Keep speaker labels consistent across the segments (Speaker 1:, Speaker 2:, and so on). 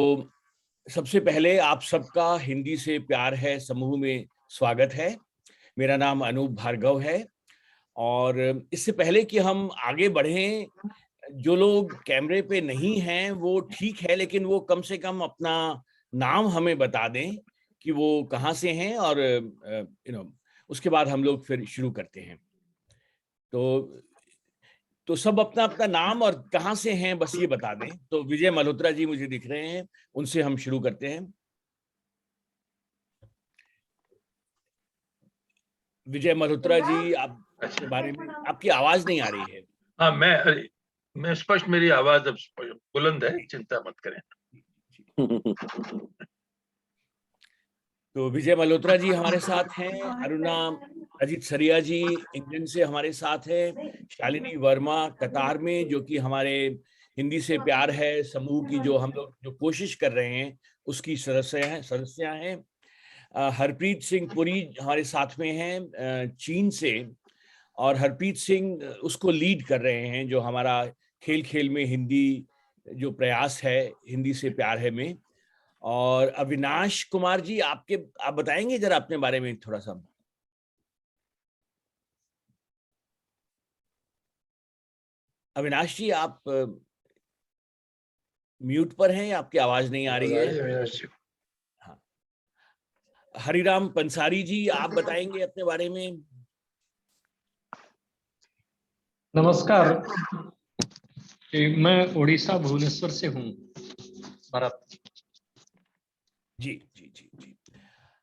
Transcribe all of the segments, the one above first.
Speaker 1: तो सबसे पहले आप सबका हिंदी से प्यार है समूह में स्वागत है। मेरा नाम अनूप भार्गव है और इससे पहले कि हम आगे बढ़ें, जो लोग कैमरे पे नहीं हैं वो ठीक है, लेकिन वो कम से कम अपना नाम हमें बता दें कि वो कहाँ से हैं और उसके बाद हम लोग फिर शुरू करते हैं। तो सब अपना अपना नाम और कहाँ से हैं बस ये बता दें। तो विजय मल्होत्रा जी मुझे दिख रहे हैं, उनसे हम शुरू करते हैं। विजय मल्होत्रा जी, आप अपने बारे में, आपकी आवाज नहीं आ रही है।
Speaker 2: हाँ, मैं स्पष्ट, मेरी आवाज अब बुलंद है, चिंता मत करें।
Speaker 1: तो विजय मल्होत्रा जी हमारे साथ हैं, अरुणा अजीत सरिया जी इंग्लैंड से हमारे साथ हैं, शालिनी वर्मा कतार में, जो कि हमारे हिंदी से प्यार है समूह की जो हम लोग जो कोशिश कर रहे हैं उसकी सदस्या हैं। हरप्रीत सिंह पुरी हमारे साथ में हैं चीन से, और हरप्रीत सिंह उसको लीड कर रहे हैं जो हमारा खेल खेल में हिंदी जो प्रयास है हिंदी से प्यार है में। और अविनाश कुमार जी, आप बताएंगे जरा अपने बारे में थोड़ा सा। अविनाश जी, आप म्यूट पर हैं, आपकी आवाज नहीं आ रही है। हाँ, हरिराम पंसारी जी, आप बताएंगे अपने बारे में।
Speaker 3: नमस्कार, मैं उड़ीसा भुवनेश्वर से हूँ, भारत।
Speaker 1: जी जी जी जी,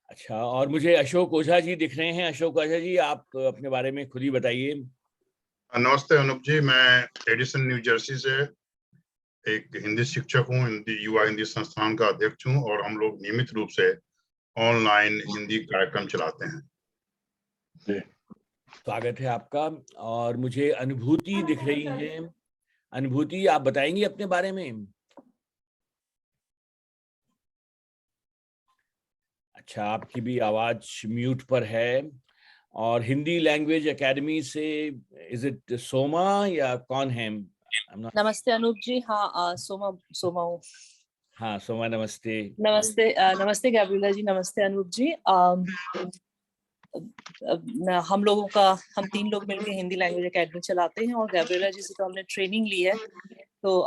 Speaker 1: अच्छा। और मुझे अशोक ओझा जी दिख रहे हैं। अशोक ओझा जी, आप अपने बारे में खुद ही बताइए।
Speaker 4: नमस्ते अनूप जी, मैं एडिसन न्यू जर्सी से एक हिंदी शिक्षक हूँ, युवा हिंदी संस्थान का अध्यक्ष हूँ, और हम लोग नियमित रूप से ऑनलाइन हिंदी कार्यक्रम चलाते हैं।
Speaker 1: स्वागत है आपका। और मुझे अनुभूति दिख रही है। अनुभूति, आप बताएंगी अपने बारे में। अच्छा, आपकी भी आवाज म्यूट पर है। और हिंदी लैंग्वेज एकेडमी से इज इट सोमा या कौन है?
Speaker 5: नमस्ते अनूप जी। हाँ, सोमा हूँ।
Speaker 1: हाँ सोमा, नमस्ते।
Speaker 5: नमस्ते गैब्रिएला जी, नमस्ते अनूप जी। हम 3 लोग मिलकर हिंदी लैंग्वेज एकेडमी चलाते हैं और गैब्रिएला जी से तो हमने ट्रेनिंग ली है। तो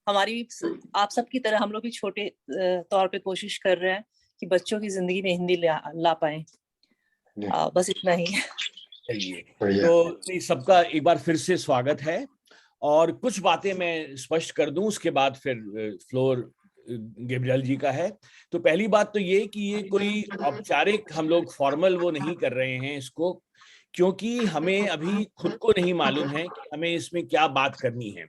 Speaker 5: हमारी आप सबकी तरह हम लोग भी छोटे तौर पे कोशिश कर रहे हैं कि बच्चों की जिंदगी में हिंदी ला पाए। बस इतना ही।
Speaker 1: चलिए, तो सबका एक बार फिर से स्वागत है। और कुछ बातें मैं स्पष्ट कर दूं, उसके बाद फिर फ्लोर गैब्रिएल जी का है। तो पहली बात तो ये कि ये कोई औपचारिक हम लोग फॉर्मल वो नहीं कर रहे हैं इसको, क्योंकि हमें अभी खुद को नहीं मालूम है कि हमें इसमें क्या बात करनी है।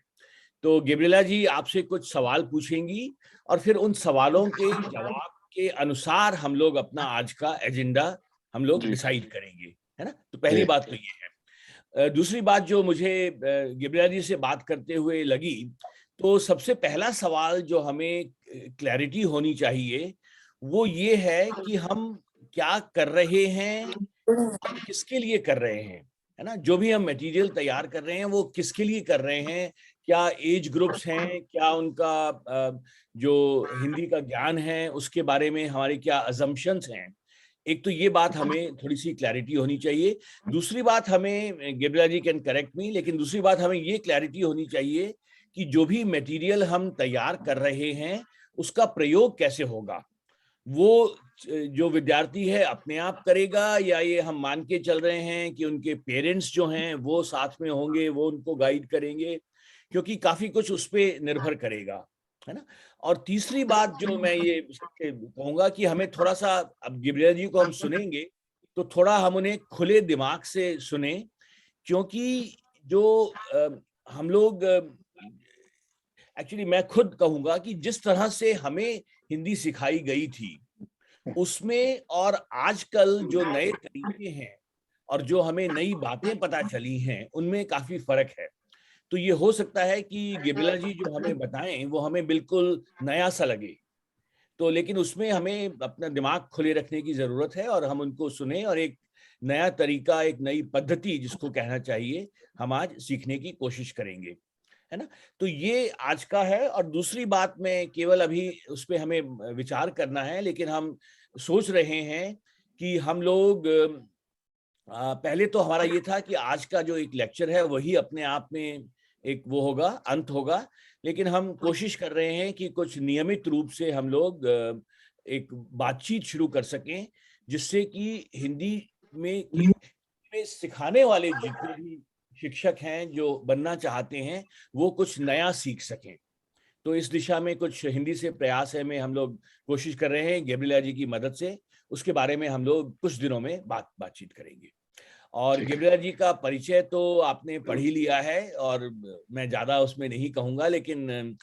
Speaker 1: तो गैब्रिएला जी आपसे कुछ सवाल पूछेंगी और फिर उन सवालों के जवाब के अनुसार हम लोग अपना आज का एजेंडा हम लोग डिसाइड करेंगे, है ना। तो पहली बात तो ये है। दूसरी बात जो मुझे गैब्रिएला जी से बात करते हुए लगी, तो सबसे पहला सवाल जो हमें क्लैरिटी होनी चाहिए वो ये है कि हम क्या कर रहे हैं, किसके लिए कर रहे हैं, है ना। जो भी हम मटेरियल तैयार कर रहे हैं वो किसके लिए कर रहे हैं, क्या एज ग्रुप्स हैं, क्या उनका जो हिंदी का ज्ञान है उसके बारे में हमारे क्या अजम्पशंस हैं। एक तो ये बात हमें थोड़ी सी क्लैरिटी होनी चाहिए। दूसरी बात हमें, Gabriela ji can correct me, लेकिन दूसरी बात हमें ये क्लैरिटी होनी चाहिए कि जो भी मटेरियल हम तैयार कर रहे हैं उसका प्रयोग कैसे होगा। वो जो विद्यार्थी है अपने आप करेगा या ये हम मान के चल रहे हैं कि उनके पेरेंट्स जो हैं वो साथ में होंगे, वो उनको गाइड करेंगे, क्योंकि काफी कुछ उस पर निर्भर करेगा, है ना। और तीसरी बात जो मैं ये कहूंगा कि हमें थोड़ा सा, अब गैब्रिएला जी को हम सुनेंगे तो थोड़ा हम उन्हें खुले दिमाग से सुने, क्योंकि जो हम लोग एक्चुअली मैं खुद कहूंगा कि जिस तरह से हमें हिंदी सिखाई गई थी उसमें और आजकल जो नए तरीके हैं और जो हमें नई बातें पता चली हैं उनमें काफी फर्क है। तो ये हो सकता है कि गैब्रिएला जी जो हमें बताएं वो हमें बिल्कुल नया सा लगे, तो लेकिन उसमें हमें अपना दिमाग खुले रखने की जरूरत है और हम उनको सुने और एक नया तरीका, एक नई पद्धति जिसको कहना चाहिए, हम आज सीखने की कोशिश करेंगे। है ना। तो ये आज का है। और दूसरी बात में केवल अभी उस पर हमें विचार करना है, लेकिन हम सोच रहे हैं कि हम लोग पहले तो हमारा ये था कि आज का जो एक लेक्चर है वही अपने आप में एक वो होगा, अंत होगा, लेकिन हम कोशिश कर रहे हैं कि कुछ नियमित रूप से हम लोग एक बातचीत शुरू कर सकें, जिससे कि हिंदी में सिखाने वाले जितने भी शिक्षक हैं जो बनना चाहते हैं वो कुछ नया सीख सकें। तो इस दिशा में कुछ हिंदी से प्रयास है, में हम लोग कोशिश कर रहे हैं गैब्रिएला जी की मदद से। उसके बारे में हम लोग कुछ दिनों में बातचीत करेंगे। और गैब्रिएला जी का परिचय तो आपने पढ़ ही लिया है और मैं ज्यादा उसमें नहीं कहूंगा, लेकिन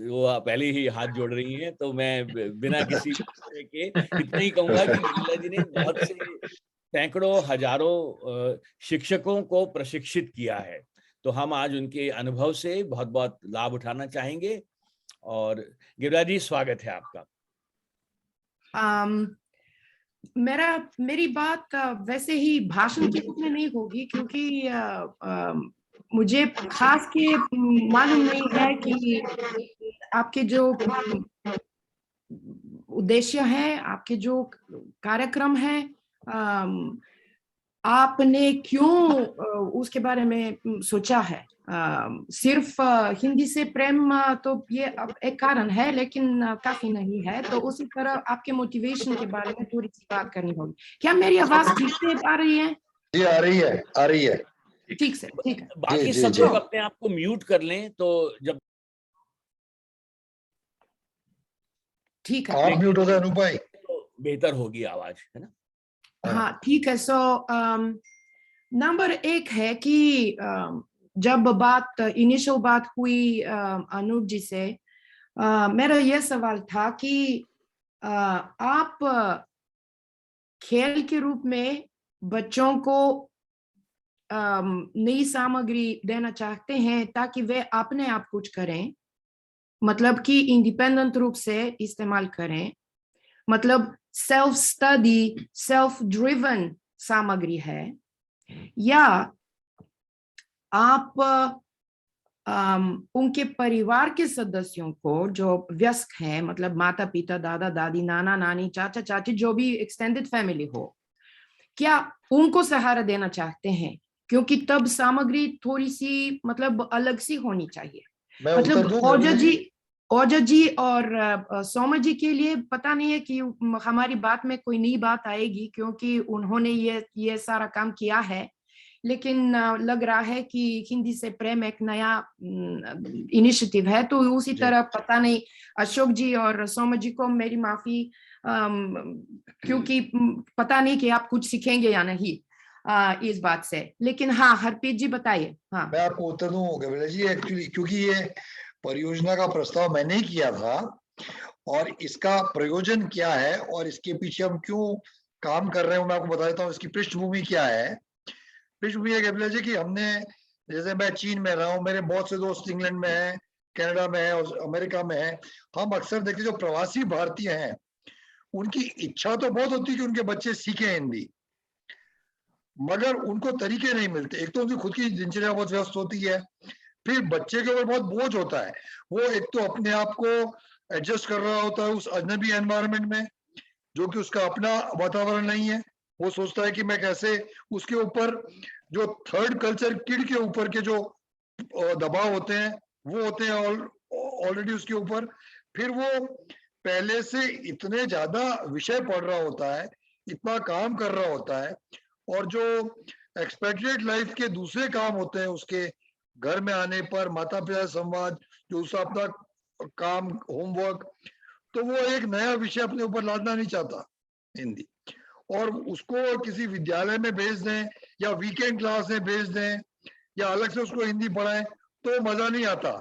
Speaker 1: वो पहले ही हाथ जोड़ रही हैं, तो मैं बिना किसी के इतना ही कहूंगा कि गैब्रिएला जी ने बहुत से सैकड़ों हजारों शिक्षकों को प्रशिक्षित किया है। तो हम आज उनके अनुभव से बहुत बहुत लाभ उठाना चाहेंगे। और गैब्रिएला जी, स्वागत है आपका।
Speaker 6: मेरी बात वैसे ही भाषण के रूप में नहीं होगी, क्योंकि मुझे खास के मालूम नहीं है कि आपके जो उद्देश्य है, आपके जो कार्यक्रम है, आपने क्यों उसके बारे में सोचा है। सिर्फ हिंदी से प्रेम तो ये अब एक कारण है, लेकिन काफी नहीं है। तो उसी तरह आपके मोटिवेशन के बारे में थोड़ी सी बात करनी होगी। क्या मेरी आवाज ठीक से आ रही है?
Speaker 7: जी आ रही है, आ रही है।
Speaker 6: ठीक से, ठीक है।
Speaker 1: बाकी सब लोग अपने आप को म्यूट कर लें, तो जब
Speaker 6: ठीक है,
Speaker 7: आप म्यूट हो गए अनूप भाई,
Speaker 1: तो बेहतर होगी आवाज, है ना।
Speaker 6: हाँ ठीक है। सो नंबर एक है कि जब इनिशियल बात हुई अनूप जी से, मेरा यह सवाल था कि आप खेल के रूप में बच्चों को नई सामग्री देना चाहते हैं ताकि वे अपने आप कुछ करें, मतलब कि इंडिपेंडेंट रूप से इस्तेमाल करें, मतलब सेल्फ स्टडी, सेल्फ ड्रिवन सामग्री है, या आप उनके परिवार के सदस्यों को जो वयस्क हैं, मतलब माता पिता, दादा दादी, नाना नानी, चाचा चाची, जो भी एक्सटेंडेड फैमिली हो, क्या उनको सहारा देना चाहते हैं? क्योंकि तब सामग्री थोड़ी सी मतलब अलग सी होनी चाहिए। मतलब ओजा जी और सोमा जी के लिए पता नहीं है कि हमारी बात में कोई नई बात आएगी, क्योंकि उन्होंने ये सारा काम किया है, लेकिन लग रहा है कि हिंदी से प्रेम एक नया इनिशिएटिव है। तो उसी तरह पता नहीं अशोक जी और सोमा जी को मेरी माफी, क्योंकि पता नहीं कि आप कुछ सीखेंगे या नहीं इस बात से। लेकिन हाँ, हरप्रीत जी बताइए। हाँ,
Speaker 7: मैं आपको उत्तर दूं गैब्रिएला जी, एक्चुअली क्योंकि ये परियोजना का प्रस्ताव मैंने ही किया था, और इसका प्रयोजन क्या है और इसके पीछे हम क्यों काम कर रहे हैं मैं आपको बता देता हूँ। इसकी पृष्ठभूमि क्या है। पृष्ठभूमि है गैब्रिएला जी कि हमने, जैसे मैं चीन में रहा हूँ, मेरे बहुत से दोस्त इंग्लैंड में है, कनाडा में है और अमेरिका में है। हम अक्सर देखते जो प्रवासी भारतीय हैं, उनकी इच्छा तो बहुत होती है कि उनके बच्चे सीखें हिंदी, मगर उनको तरीके नहीं मिलते। एक तो उनकी खुद की दिनचर्या बहुत व्यस्त होती है, फिर बच्चे के ऊपर बहुत बोझ होता है। वो एक तो अपने आप को एडजस्ट कर रहा होता है उस अजनबी एनवायरनमेंट में, जो कि उसका अपना वातावरण नहीं है। वो सोचता है कि मैं कैसे, उसके ऊपर जो थर्ड कल्चर किड के ऊपर के जो दबाव होते हैं वो होते हैं ऑलरेडी उसके ऊपर। फिर वो पहले से इतने ज्यादा विषय पढ़ रहा होता है, इतना काम कर रहा होता है, और जो एक्सपेक्टेड लाइफ के दूसरे काम होते हैं उसके घर में आने पर, माता पिता संवाद, जो उसका अपना काम, होमवर्क, तो वो एक नया विषय अपने ऊपर लादना नहीं चाहता हिंदी, और उसको किसी विद्यालय में भेज दें या वीकेंड क्लास में भेज दें या अलग से उसको हिंदी पढ़ाएं तो मजा नहीं आता।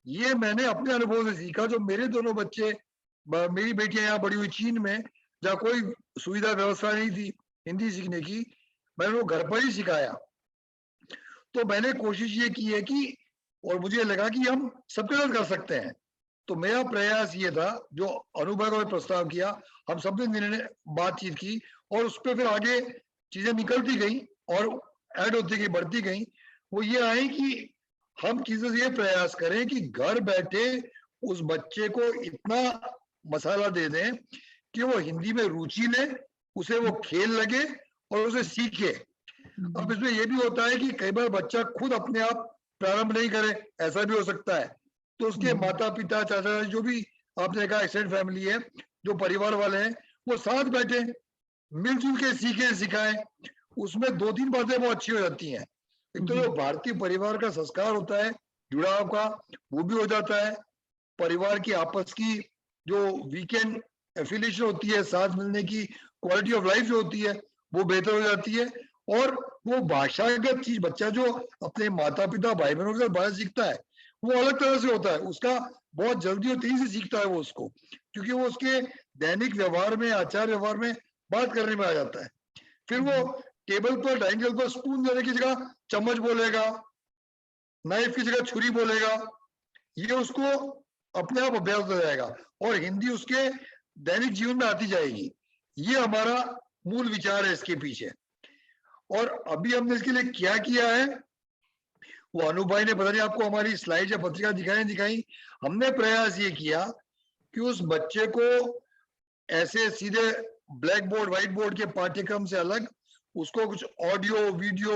Speaker 7: ये मैंने अपने अनुभव से सीखा। जो मेरे दोनों बच्चे, मेरी बेटियां यहाँ बड़ी हुई चीन में, जहाँ कोई सुविधा व्यवस्था नहीं थी हिंदी सीखने की, मैंने वो घर पर ही सिखाया। तो मैंने कोशिश ये की है कि, और मुझे लगा कि हम सबके साथ कर सकते हैं। तो मेरा प्रयास ये था, जो अनुभव को प्रस्ताव किया, हम सबने निर्णय बातचीत की और उस पर फिर आगे चीजें निकलती गई और ऐड होती गई, बढ़ती गई। वो ये आए कि हम किसी से ये प्रयास करें कि घर बैठे उस बच्चे को इतना मसाला दे दें कि वो हिंदी में रुचि ले, उसे वो खेल लगे और उसे सीखे। अब इसमें ये भी होता है कि कई बार बच्चा खुद अपने आप प्रारंभ नहीं करे, ऐसा भी हो सकता है। तो उसके माता पिता, चाचा, जो भी आपने कहा एक्सटेंडेड फैमिली है, जो परिवार वाले हैं, वो साथ बैठे मिलजुल के सीखे सिखाएं। उसमें 2-3 बातें वो अच्छी हो जाती हैं। एक तो जो भारतीय परिवार का संस्कार होता है जुड़ाव का, वो भी हो जाता है। परिवार की आपस की जो वीकेंड एफिलिएशन होती है, साथ मिलने की क्वालिटी ऑफ लाइफ जो होती है, वो बेहतर हो जाती है। और वो भाषागत चीज बच्चा जो अपने माता पिता भाई बहनों के साथ भाषा सीखता है, वो अलग तरह से होता है। उसका बहुत जल्दी और तेजी से सीखता है वो उसको, क्योंकि वो उसके दैनिक व्यवहार में, आचार व्यवहार में बात करने में आ जाता है। फिर वो टेबल पर, डाइनिंग टेबल पर स्पून देने की जगह चम्मच बोलेगा, नाइफ की जगह छुरी बोलेगा। ये उसको अपने आप अभ्यास हो जाएगा और हिंदी उसके दैनिक जीवन में आती जाएगी। ये हमारा मूल विचार है इसके पीछे। और अभी हमने इसके लिए क्या किया है, वो अनु भाई ने पता नहीं आपको हमारी स्लाइड या पत्रिका दिखाई। हमने प्रयास ये किया कि उस बच्चे को ऐसे सीधे ब्लैक बोर्ड, व्हाइट बोर्ड के पाठ्यक्रम से अलग उसको कुछ ऑडियो, वीडियो,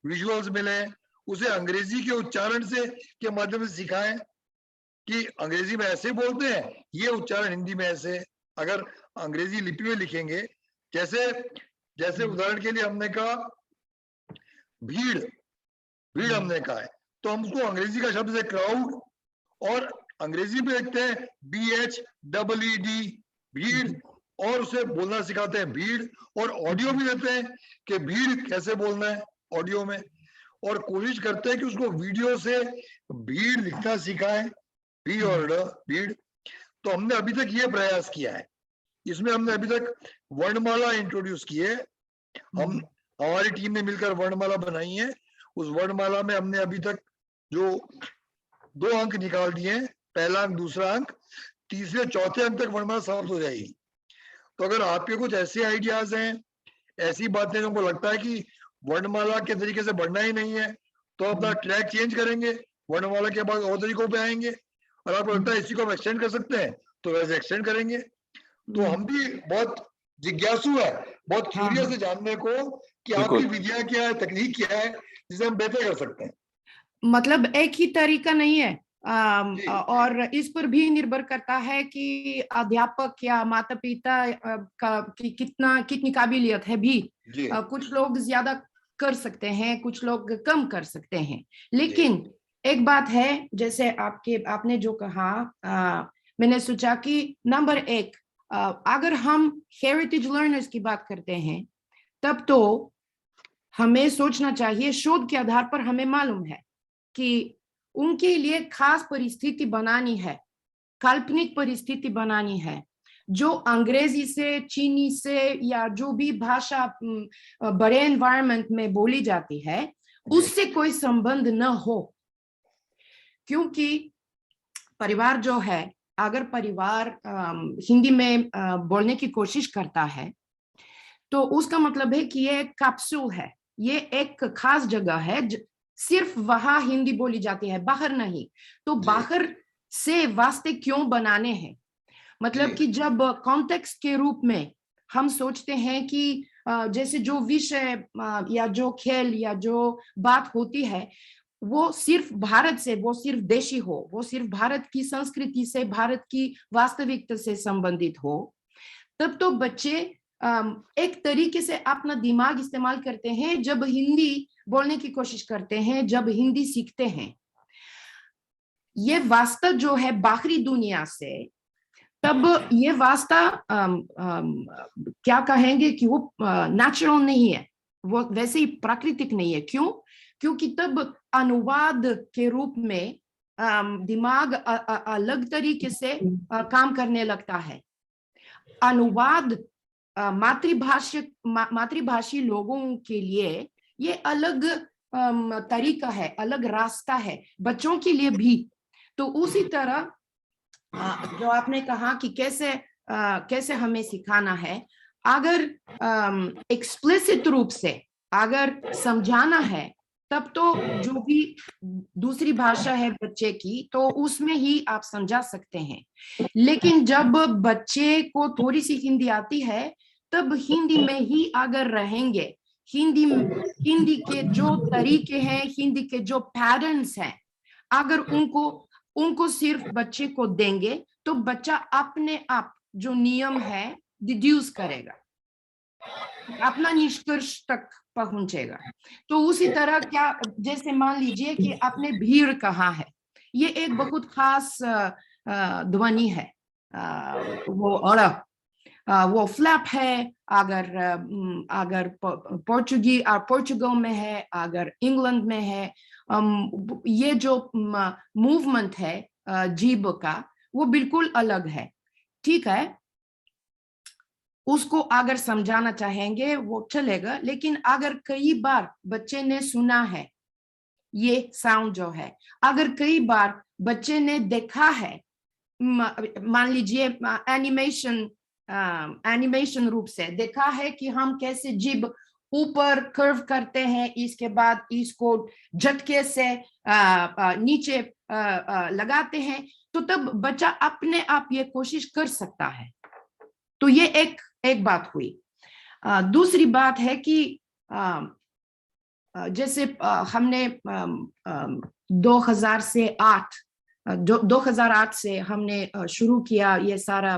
Speaker 7: विजुअल्स मिले, उसे अंग्रेजी के उच्चारण से के माध्यम से सिखाएं कि अंग्रेजी में ऐसे बोलते हैं, ये उच्चारण हिंदी में ऐसे। अगर अंग्रेजी लिपि में लिखेंगे, जैसे उदाहरण के लिए हमने कहा भीड़, भीड़ हमने कहा है, तो हम उसको अंग्रेजी का शब्द है क्राउड, और अंग्रेजी में लिखते हैं BHEED, भीड़, और उसे बोलना सिखाते हैं भीड़। और ऑडियो भी देते हैं कि भीड़ कैसे बोलना है ऑडियो में, और कोशिश करते हैं कि उसको वीडियो से भीड़ लिखना सिखाएं, भी और भीड़। तो हमने अभी तक ये प्रयास किया है। इसमें हमने अभी तक वर्णमाला इंट्रोड्यूस की है। हमारी टीम ने मिलकर वर्णमाला बनाई है। उस वर्णमाला में हमने अभी तक जो 2 अंक निकाल दिए हैं, पहला अंक, दूसरा अंक, तीसरे चौथे अंक तक वर्णमाला समाप्त हो जाएगी। तो अगर आपके कुछ ऐसे आइडियाज हैं, ऐसी बातें जो हमको लगता है कि वर्णमाला के तरीके से बढ़ना ही नहीं है, तो अपना ट्रैक चेंज करेंगे, वर्णमाला के बाद और तरीकों पे आएंगे। और आपको लगता है इसी को हम एक्सटेंड कर सकते हैं, तो वैसे एक्सटेंड करेंगे। तो हम भी बहुत जिज्ञासु है, बहुत क्यूरियस है जानने को कि आपकी विधियां क्या है, तकनीक क्या है, जिसे हम बेहतर कर सकते हैं।
Speaker 6: मतलब एक ही तरीका नहीं है, और इस पर भी निर्भर करता है कि अध्यापक या माता पिता की कितनी काबिलियत है भी। कुछ लोग ज्यादा कर सकते हैं, कुछ लोग कम कर सकते हैं। लेकिन एक बात है, जैसे आपने जो कहा, मैंने सोचा कि नंबर 1, अगर हम हेरिटेज लर्नर्स की बात करते हैं, तब तो हमें सोचना चाहिए, शोध के आधार पर हमें मालूम है कि उनके लिए खास परिस्थिति बनानी है, काल्पनिक परिस्थिति बनानी है, जो अंग्रेजी से, चीनी से या जो भी भाषा बड़े एनवायरनमेंट में बोली जाती है, उससे कोई संबंध न हो। क्योंकि परिवार जो है, अगर परिवार हिंदी में बोलने की कोशिश करता है, तो उसका मतलब है कि ये एक कैप्सूल है, ये एक खास जगह है, सिर्फ वहां हिंदी बोली जाती है, बाहर नहीं। तो बाहर से वास्ते क्यों बनाने हैं? मतलब कि जब कॉन्टेक्स्ट के रूप में हम सोचते हैं कि जैसे जो विषय या जो खेल या जो बात होती है, वो सिर्फ भारत से, वो सिर्फ देशी हो, वो सिर्फ भारत की संस्कृति से, भारत की वास्तविकता से संबंधित हो, तब तो बच्चे एक तरीके से अपना दिमाग इस्तेमाल करते हैं जब हिंदी बोलने की कोशिश करते हैं, जब हिंदी सीखते हैं। ये वास्ता जो है बाहरी दुनिया से, तब ये वास्ता क्या कहेंगे कि वो नेचुरल नहीं है, वो वैसे ही प्राकृतिक नहीं है। क्यों? क्योंकि तब अनुवाद के रूप में दिमाग अलग तरीके से काम करने लगता है। अनुवाद मातृभाषी लोगों के लिए ये अलग तरीका है, अलग रास्ता है, बच्चों के लिए भी। तो उसी तरह जो आपने कहा कि कैसे हमें सिखाना है, अगर एक्सप्लिसिट रूप से अगर समझाना है, तब तो जो भी दूसरी भाषा है बच्चे की तो उसमें ही आप समझा सकते हैं। लेकिन जब बच्चे को थोड़ी सी हिंदी आती है तब हिंदी में ही अगर रहेंगे, हिंदी के जो तरीके हैं, हिंदी के जो पैटर्न्स हैं, अगर उनको सिर्फ बच्चे को देंगे तो बच्चा अपने आप जो नियम है डिड्यूस करेगा, अपना निष्कर्ष तक पहुंचेगा। तो उसी तरह क्या, जैसे मान लीजिए कि आपने भीड़ कहा है, ये एक बहुत खास ध्वनि है, वो फ्लैप है, अगर पोर्चुगल में है, अगर इंग्लैंड में है, ये जो मूवमेंट है जीभ का वो बिल्कुल अलग है। ठीक है, उसको अगर समझाना चाहेंगे वो चलेगा, लेकिन अगर कई बार बच्चे ने सुना है ये साउंड जो है, अगर कई बार बच्चे ने देखा है, मान लीजिए एनिमेशन रूप से देखा है कि हम कैसे जीभ ऊपर कर्व करते हैं, इसके बाद इसको झटके से नीचे लगाते हैं, तो तब बच्चा अपने आप ये कोशिश कर सकता है। तो ये एक बात हुई। दूसरी बात है कि जैसे हमने 2008 से हमने शुरू किया ये सारा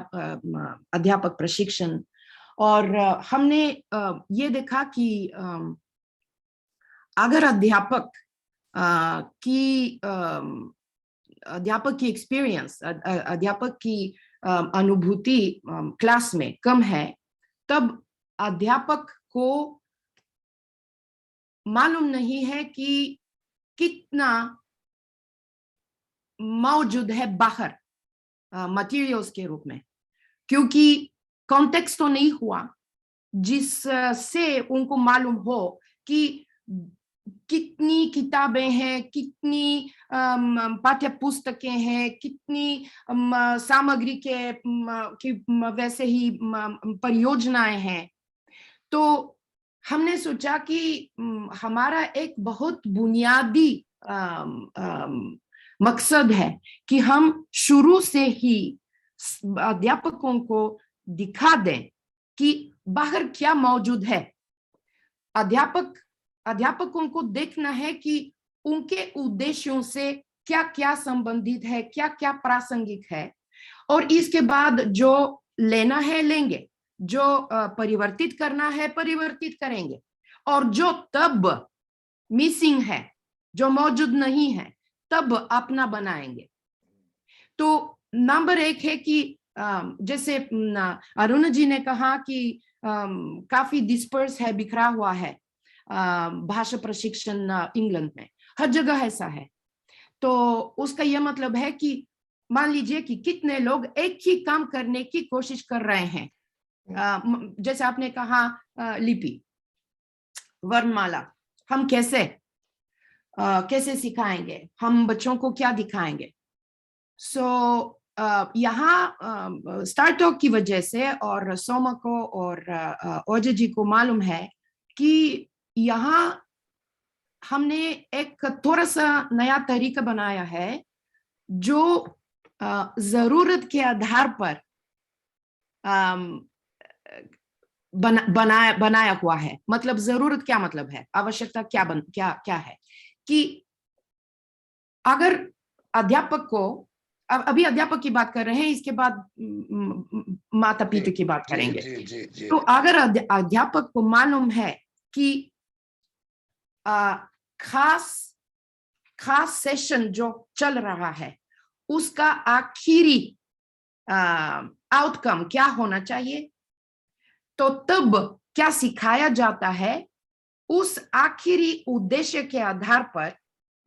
Speaker 6: अध्यापक प्रशिक्षण, और हमने ये देखा कि अगर अध्यापक की एक्सपीरियंस, अध्यापक की अनुभूति क्लास में कम है, तब अध्यापक को मालूम नहीं है कि कितना मौजूद है बाहर मटेरियल्स के रूप में, क्योंकि कॉन्टेक्स्ट तो नहीं हुआ जिससे उनको मालूम हो कि कितनी किताबें हैं, कितनी पाठ्य पुस्तकें हैं, कितनी सामग्री की वैसे ही परियोजनाएं हैं। तो हमने सोचा कि हमारा एक बहुत बुनियादी मकसद है कि हम शुरू से ही अध्यापकों को दिखा दें कि बाहर क्या मौजूद है। अध्यापकों को देखना है कि उनके उद्देश्यों से क्या क्या संबंधित है, क्या क्या प्रासंगिक है, और इसके बाद जो लेना है लेंगे, जो परिवर्तित करना है परिवर्तित करेंगे, और जो तब मिसिंग है, जो मौजूद नहीं है, तब अपना बनाएंगे। तो नंबर 1 है कि जैसे अरुण जी ने कहा कि काफी डिस्पर्स है, बिखरा हुआ है भाषा प्रशिक्षण इंग्लैंड में, हर जगह ऐसा है। तो उसका यह मतलब है कि मान लीजिए कि कितने लोग एक ही काम करने की कोशिश कर रहे हैं। जैसे आपने कहा लिपि, वर्णमाला, हम कैसे सिखाएंगे, हम बच्चों को क्या दिखाएंगे। यहाँ स्टार्टअप की वजह से और सोमा को और ओजे जी को मालूम है कि यहाँ हमने एक थोड़ा सा नया तरीका बनाया है जो जरूरत के आधार पर बनाया हुआ है। मतलब जरूरत क्या मतलब है, आवश्यकता क्या है कि अगर अध्यापक को, अभी अध्यापक की बात कर रहे हैं, इसके बाद माता पिता की बात करेंगे। तो अगर अध्यापक को मालूम है कि खास सेशन जो चल रहा है उसका आखिरी आउटकम क्या होना चाहिए, तो तब क्या सिखाया जाता है, उस आखिरी उद्देश्य के आधार पर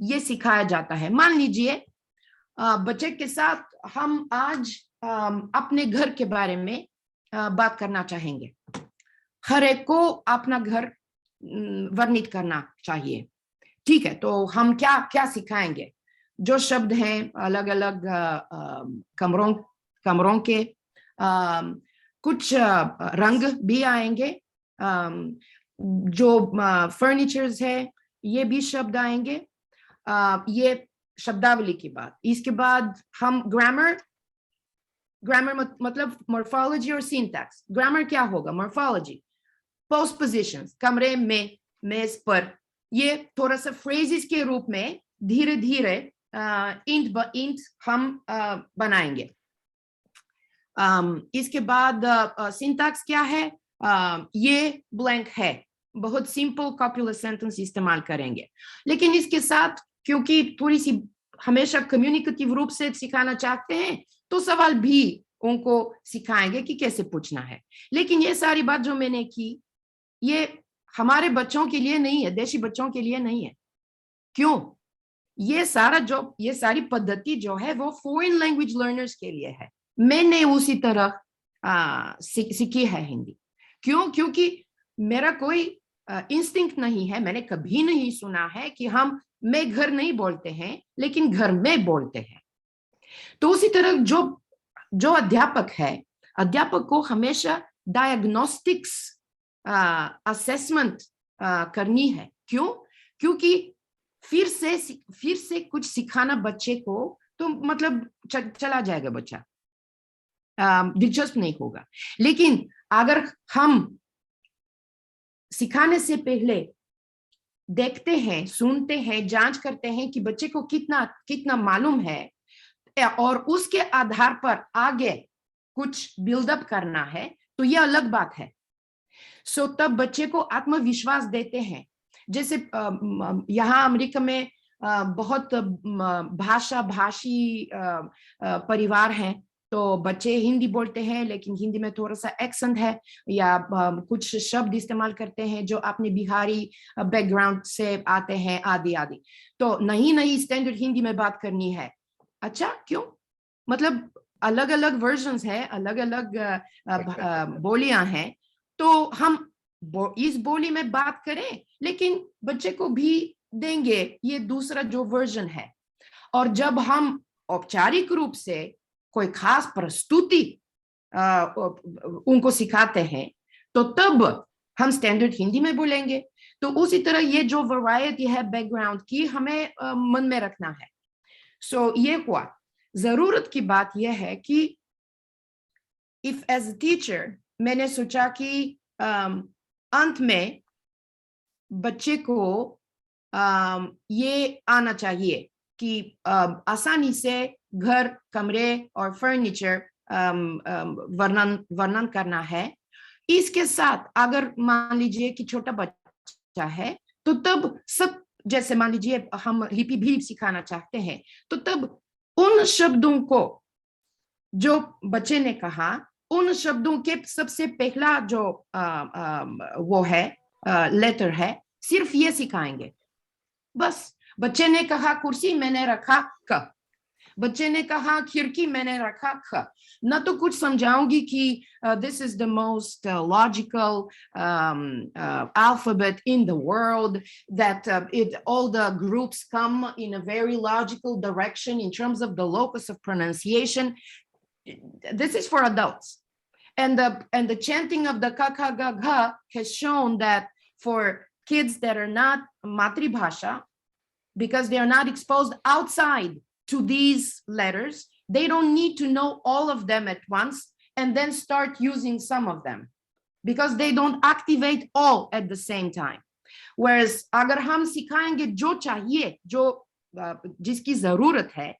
Speaker 6: यह सिखाया जाता है। मान लीजिए बच्चे के साथ हम आज अपने घर के बारे में बात करना चाहेंगे। हर एक को अपना घर वर्णित करना चाहिए, ठीक है। तो हम क्या सिखाएंगे, जो शब्द हैं अलग अलग कमरों के, कुछ रंग भी आएंगे, जो फर्नीचर्स है, ये भी शब्द आएंगे। ये शब्दावली की बात। इसके बाद हम ग्रामर मतलब मॉर्फोलॉजी और सिंटैक्स। ग्रामर क्या होगा? मॉर्फोलॉजी, पोस्ट पोजिशंस, कमरे में, मेज पर, ये थोड़ा सा फ्रेजेस के रूप में धीरे धीरे इंट ब इंट हम बनाएंगे। इसके बाद सिंटैक्स क्या है? ये ब्लैंक है, बहुत सिंपल कॉपुलर सेंटेंस इस्तेमाल करेंगे। लेकिन इसके साथ क्योंकि थोड़ी सी हमेशा कम्युनिकेटिव रूप से सिखाना चाहते हैं, तो सवाल भी उनको सिखाएंगे कि कैसे पूछना है। लेकिन ये सारी बात जो मैंने की, ये हमारे बच्चों के लिए नहीं है, देशी बच्चों के लिए नहीं है। क्यों? ये सारी पद्धति जो है वो फॉरेन लैंग्वेज लर्नर्स के लिए है। मैंने उसी तरह सीखी है हिंदी। क्यों? क्योंकि मेरा कोई इंस्टिंक्ट नहीं है। मैंने कभी नहीं सुना है कि हम मैं घर नहीं बोलते हैं, लेकिन घर में बोलते हैं। तो उसी तरह जो अध्यापक है, अध्यापक को हमेशा डायग्नोस्टिक्स असेसमेंट करनी है। क्यों? क्योंकि फिर से कुछ सिखाना बच्चे को तो मतलब चला जाएगा बच्चा, दिलचस्प नहीं होगा। लेकिन अगर हम सिखाने से पहले देखते हैं, सुनते हैं, जांच करते हैं कि बच्चे को कितना मालूम है, और उसके आधार पर आगे कुछ बिल्डअप करना है, तो ये अलग बात है। सो तब बच्चे को आत्मविश्वास देते हैं। जैसे यहाँ अमेरिका में बहुत भाषी परिवार हैं, तो बच्चे हिंदी बोलते हैं, लेकिन हिंदी में थोड़ा सा एक्सेंट है, या कुछ शब्द इस्तेमाल करते हैं जो अपने बिहारी बैकग्राउंड से आते हैं, आदि आदि। तो नहीं स्टैंडर्ड हिंदी में बात करनी है। अच्छा, क्यों? मतलब अलग अलग वर्जन्स है, अलग अलग बोलियां हैं, तो हम इस बोली में बात करें, लेकिन बच्चे को भी देंगे ये दूसरा जो वर्जन है। और जब हम औपचारिक रूप से कोई खास प्रस्तुति उनको सिखाते हैं, तो तब हम स्टैंडर्ड हिंदी में बोलेंगे। तो उसी तरह ये जो वैरायटी है बैकग्राउंड की, हमें मन में रखना है। सो ये हुआ। जरूरत की बात यह है कि इफ एज अ टीचर मैंने सोचा कि अंत में बच्चे को ये आना चाहिए कि आसानी से घर, कमरे और फर्नीचर वर्णन करना है। इसके साथ अगर मान लीजिए कि छोटा बच्चा है, तो तब सब, जैसे मान लीजिए हम लिपि भी सिखाना चाहते हैं, तो तब उन शब्दों को जो बच्चे ने कहा, उन शब्दों के सबसे पहला जो वो है लेटर है, सिर्फ ये सिखाएंगे। बस बच्चे ने कहा कुर्सी, मैंने रखा क। बच्चे ने कहा खिड़की, मैंने रखा ख। न तो कुछ समझाऊंगी कि this is the most logical alphabet in the world, that all the groups come in a very logical direction in terms of the locus of pronunciation. This is for adults. And the chanting of the ka kha ga gha has shown that for kids that are not matribhasha, because they are not exposed outside to these letters, they don't need to know all of them at once and then start using some of them, because they don't activate all at the same time. Whereas agar hum सिखाएंगे जो चाहिए, जो जिसकी जरूरत है,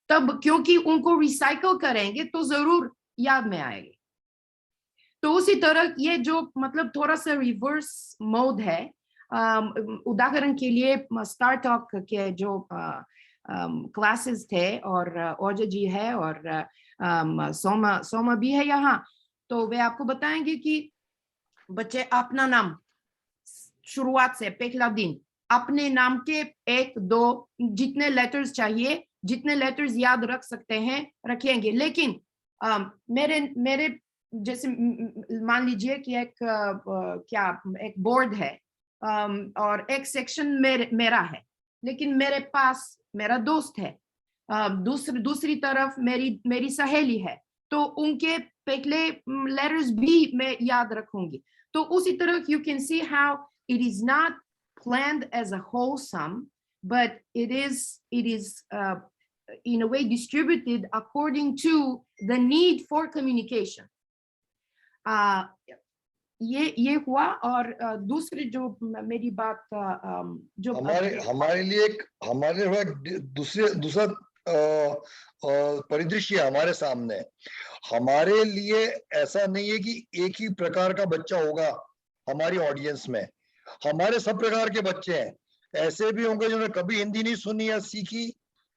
Speaker 6: तब क्योंकि उनको रिसाइकल करेंगे तो जरूर याद में आएगी। तो उसी तरह ये जो मतलब थोड़ा सा रिवर्स मोड है। उदाहरण के लिए स्टार टॉक के जो क्लासेस थे, और ओजा जी है और सोमा भी है यहाँ, तो वे आपको बताएंगे कि बच्चे अपना नाम शुरुआत से पहला दिन अपने नाम के 1-2 जितने लेटर्स चाहिए, जितने लेटर्स याद रख सकते हैं रखेंगे। लेकिन मेरे जैसे मान लीजिए कि एक बोर्ड है, और एक सेक्शन मेरा है, लेकिन मेरे पास मेरा दोस्त है, दूसरी तरफ मेरी सहेली है, तो उनके पहले लेटर्स भी मैं याद रखूंगी। तो उसी तरह you can see how it is not planned as a wholesome, but it is in a way distributed according to the need for communication. ये हुआ और दूसरी जो मेरी बात जो
Speaker 7: हमारे लिए दूसरा परिदृश्य हमारे सामने। हमारे लिए ऐसा नहीं है कि एक ही प्रकार का बच्चा होगा हमारी ऑडियंस में, हमारे सब प्रकार के बच्चे हैं। ऐसे भी होंगे जिन्होंने कभी हिंदी नहीं सुनी या सीखी,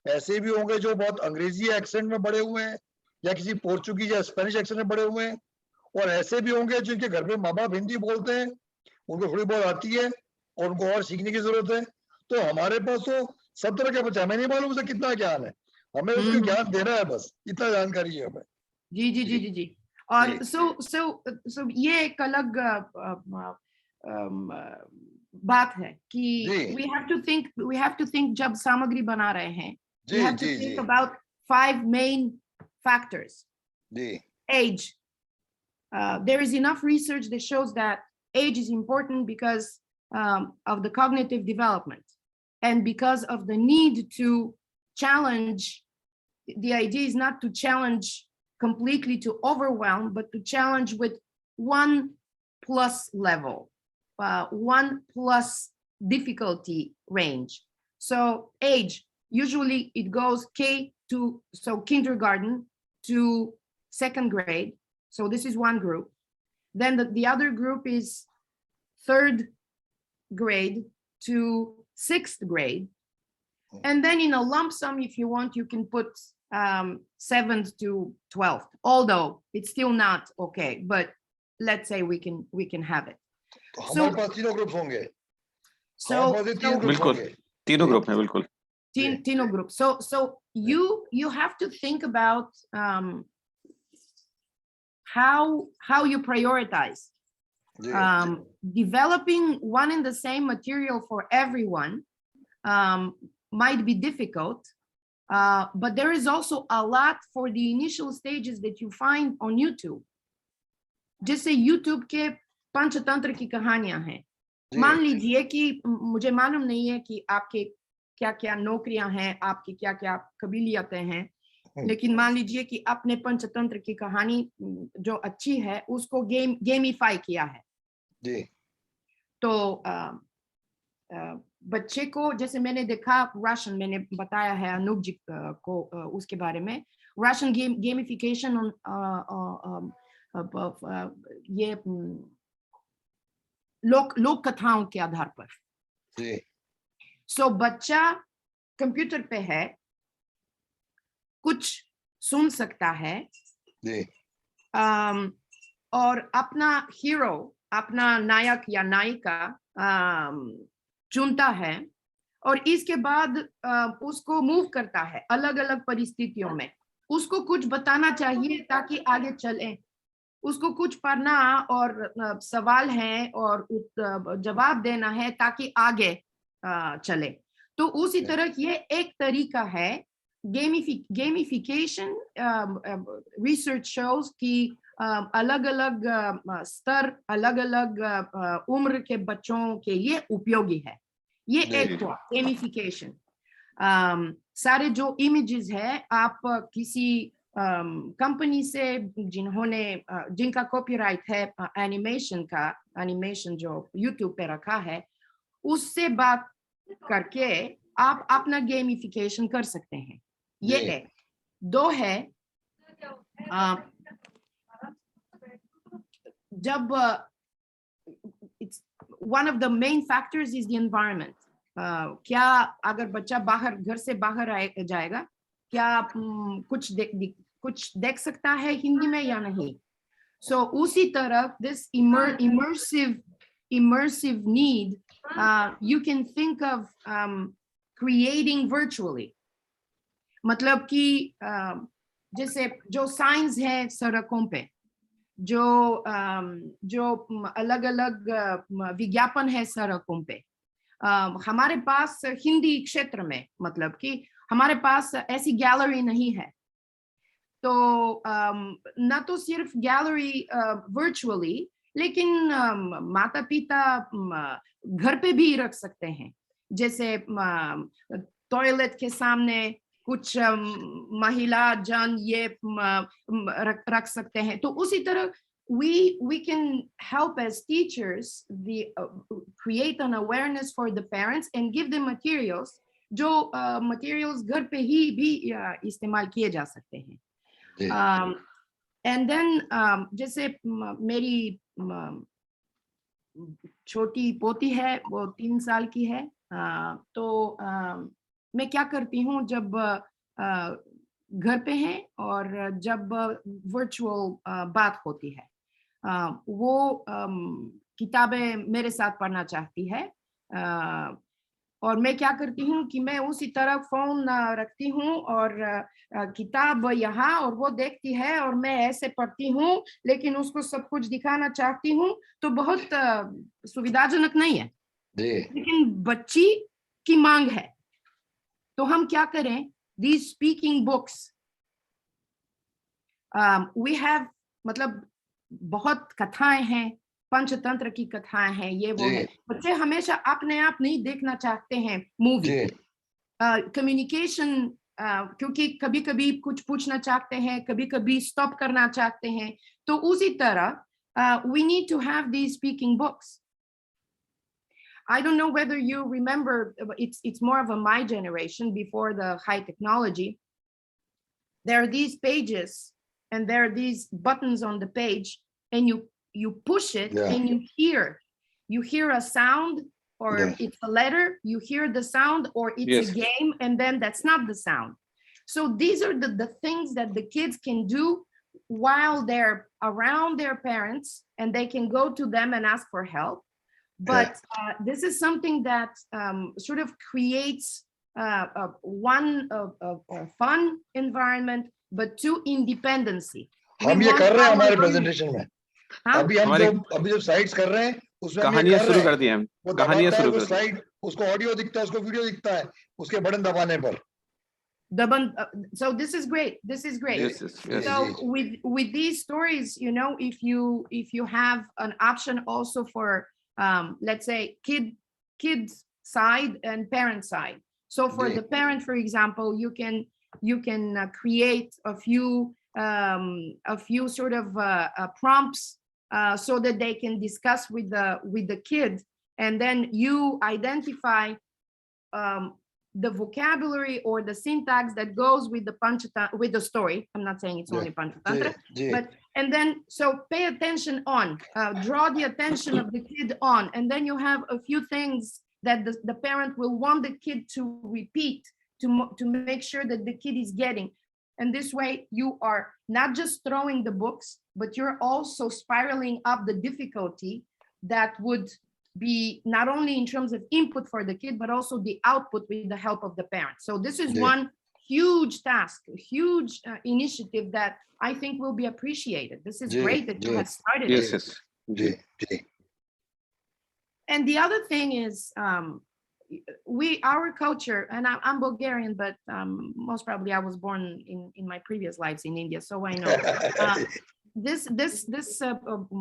Speaker 7: ऐसे भी होंगे जो बहुत अंग्रेजी एक्सेंट में बड़े हुए हैं या किसी पोर्चुगीज या स्पेनिश एक्सेंट में बड़े हुए हैं, और ऐसे भी होंगे जिनके घर में माँ बाप हिंदी बोलते हैं, उनको थोड़ी बहुत आती है और उनको और सीखने की जरूरत है। तो हमारे पास तो सब तरह के बच्चे, हमें नहीं मालूम उसे कितना ज्ञान है, हमें उसको ज्ञान देना है, बस इतना जानकारी है हमें।
Speaker 6: जी जी जी जी जी। और सो ये एक अलग बात है कि we have to think जब सामग्री बना रहे हैं, we have to think about 5 main factors. Age. There is enough research that shows that age is important because of the cognitive development and because of the need to challenge. The idea is not to challenge completely, to overwhelm, but to challenge with 1+ level, 1+ difficulty range. So age, usually it goes kindergarten to 2nd grade. So this is one group. Then the other group is 3rd grade to 6th grade. And then in a lump sum, if you want, you can put 7th to 12th, although it's still not okay, but let's say we can have it.
Speaker 7: So तीनों group होंगे।
Speaker 8: तीनों group हैं, बिल्कुल।
Speaker 6: तीनों group. So you have to think about how you prioritize. Developing one and the same material for everyone might be difficult, but there is also a lot for the initial stages that you find on YouTube. जैसे YouTube के पंचतंत्र की कहानियां हैं। मान लीजिए कि मुझे मालूम नहीं है कि आपके क्या क्या नौकरियां हैं, आपकी क्या क्या कबीलियतें हैं, लेकिन मान लीजिए कि आपने पंचतंत्र की कहानी जो अच्छी है उसको गेमिफाई किया है। तो बच्चे को, जैसे मैंने देखा रशियन, मैंने बताया है अनूप जी को उसके बारे में, रशियन गेमिफिकेशन ये लोक कथाओं के आधार पर। सो बच्चा कंप्यूटर पे है, कुछ सुन सकता है, और अपना हीरो, अपना नायक या नायिका चुनता है, और इसके बाद उसको मूव करता है अलग अलग परिस्थितियों में। उसको कुछ बताना चाहिए ताकि आगे चले, उसको कुछ पढ़ना और सवाल है और जवाब देना है ताकि आगे चले। तो उसी तरह ये एक तरीका है गेमिफिकेशन। रिसर्च शोज कि अलग अलग स्तर, अलग अलग उम्र के बच्चों के लिए उपयोगी है। ये एक गेमिफिकेशन। सारे जो इमेजेस है, आप किसी कंपनी से जिनका कॉपीराइट है एनिमेशन जो यूट्यूब पे रखा है, उससे बात करके आप अपना गेमिफिकेशन कर सकते हैं। ये एक। 2 है, जब one of the main factors is the environment. क्या अगर बच्चा बाहर, घर से बाहर जाएगा, क्या कुछ देख सकता है हिंदी में या नहीं? So उसी तरह this immersive need, you can think of creating virtually. मतलब कि जैसे जो साइंस है सड़कों पे, जो अलग अलग विज्ञापन है सड़कों पे, हमारे पास हिंदी क्षेत्र में, मतलब कि हमारे पास ऐसी गैलरी नहीं है। तो न तो सिर्फ गैलरी वर्चुअली, लेकिन माता पिता घर पे भी रख सकते हैं, जैसे टॉयलेट के सामने कुछ महिला जन ये रख सकते हैं। तो उसी तरह we can help as teachers create an awareness for the parents and give them materials, जो materials घर पे ही भी इस्तेमाल किए जा सकते हैं। and then जैसे मेरी छोटी पोती है, वो 3 साल की है, तो मैं क्या करती हूँ जब घर पे हैं और जब वर्चुअल बात होती है, वो किताबें मेरे साथ पढ़ना चाहती है, और मैं क्या करती हूँ कि मैं उसी तरह फोन रखती हूँ और किताब यहाँ, और वो देखती है और मैं ऐसे पढ़ती हूँ, लेकिन उसको सब कुछ दिखाना चाहती हूँ, तो बहुत सुविधाजनक नहीं है, लेकिन बच्ची की मांग है। तो हम क्या करें, these speaking books, we have, मतलब बहुत कथाएं हैं, पंचतंत्र की कथाएं हैं, ये वो है। बच्चे हमेशा अपने आप नहीं देखना चाहते हैं मूवी, कम्युनिकेशन, क्योंकि कभी कभी कुछ पूछना चाहते हैं, कभी कभी स्टॉप करना चाहते हैं। तो उसी तरह we need to have these speaking books. I don't know whether you remember, it's more of a my generation, before the high technology. There are these pages and there are these buttons on the page, and you push it and you hear a sound, or it's a letter, you hear the sound, or it's a game, and then that's not the sound. So these are the things that the kids can do while they're around their parents, and they can go to them and ask for help. But this is something that sort of creates one a fun environment, but two, independency.
Speaker 7: हम ये कर रहे हैं हमारे presentation में। अभी हम जो स्लाइड्स कर रहे हैं उसमें
Speaker 8: कहानियां शुरू कर दी हम,
Speaker 7: कहानियां शुरू कर दी। स्लाइड, उसको ऑडियो दिखता है, उसको वीडियो दिखता है, उसके बटन दबाने पर।
Speaker 6: So this is great. This is great. Yes. So with these stories, you know, if you have an option also for let's say kids side and parent side. So for the parent, for example, you can create a few sort of prompts so that they can discuss with the kid, and then you identify the vocabulary or the syntax that goes with the story. I'm not saying it's only Panchatantra, but and then so pay attention on, draw the attention of the kid on, and then you have a few things that the parent will want the kid to repeat to make sure that the kid is getting. And this way you are not just throwing the books, but you're also spiraling up the difficulty that would be not only in terms of input for the kid, but also the output with the help of the parents. So this is one huge task, a huge initiative that I think will be appreciated. This is great that you have started it. And the other thing is, our culture, and I'm Bulgarian, but most probably I was born in my previous lives in India, so I know.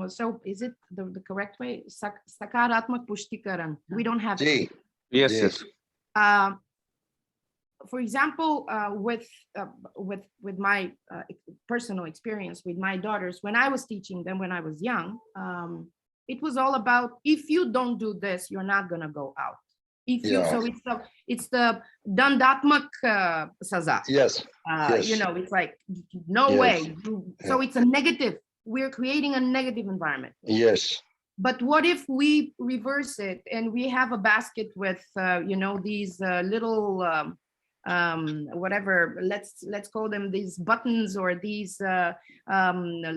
Speaker 6: So is it the correct way? Sakaratmak Pushtikaran. We don't have it.
Speaker 8: Yes.
Speaker 6: For example, with my personal experience with my daughters, when I was teaching them when I was young, it was all about, if you don't do this, you're not gonna go out. So it's the dandatmak saza.
Speaker 7: Yes.
Speaker 6: You know, it's like no way. So it's a negative. We're creating a negative environment.
Speaker 7: Yes.
Speaker 6: But what if we reverse it and we have a basket with you know, these little whatever, let's call them these buttons, or these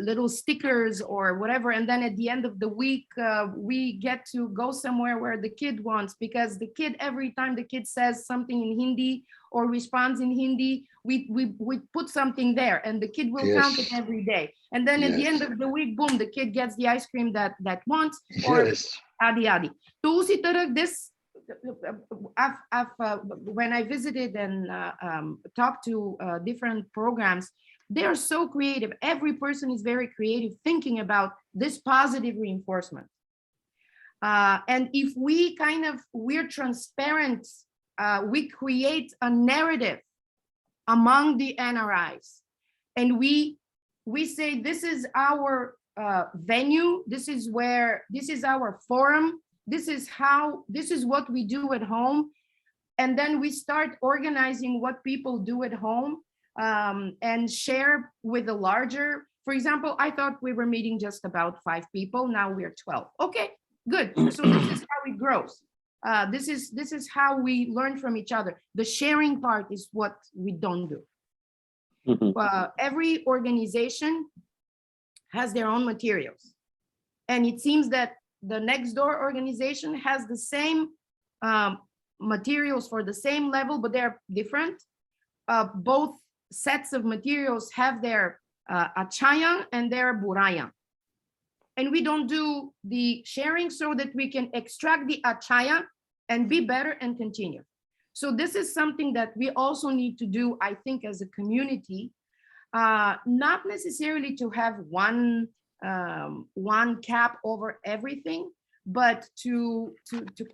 Speaker 6: little stickers or whatever, and then at the end of the week we get to go somewhere where the kid wants, because the kid, every time the kid says something in Hindi or responds in Hindi, we put something there, and the kid will count it every day, and then at the end of the week, boom, the kid gets the ice cream that wants, or adi. So usi tarah this, when I visited and talked to different programs, They are so creative. Every person is very creative thinking about this positive reinforcement. And if we're transparent, we create a narrative among the NRIs, and we say this is our venue, this is our forum, this is what we do at home, and then we start organizing what people do at home, and share with the larger. For example, I thought we were meeting just about 5 people, now we're 12. Okay, good. So this is how it grows. This is how we learn from each other. The sharing part is what we don't do. Every organization has their own materials, and it seems that the next door organization has the same materials for the same level, but they're different. Both sets of materials have their Achayang and their Burayang. And we don't do the sharing so that we can extract the Achayang and be better and continue. So this is something that we also need to do, I think, as a community, not necessarily to have one cap over everything, but to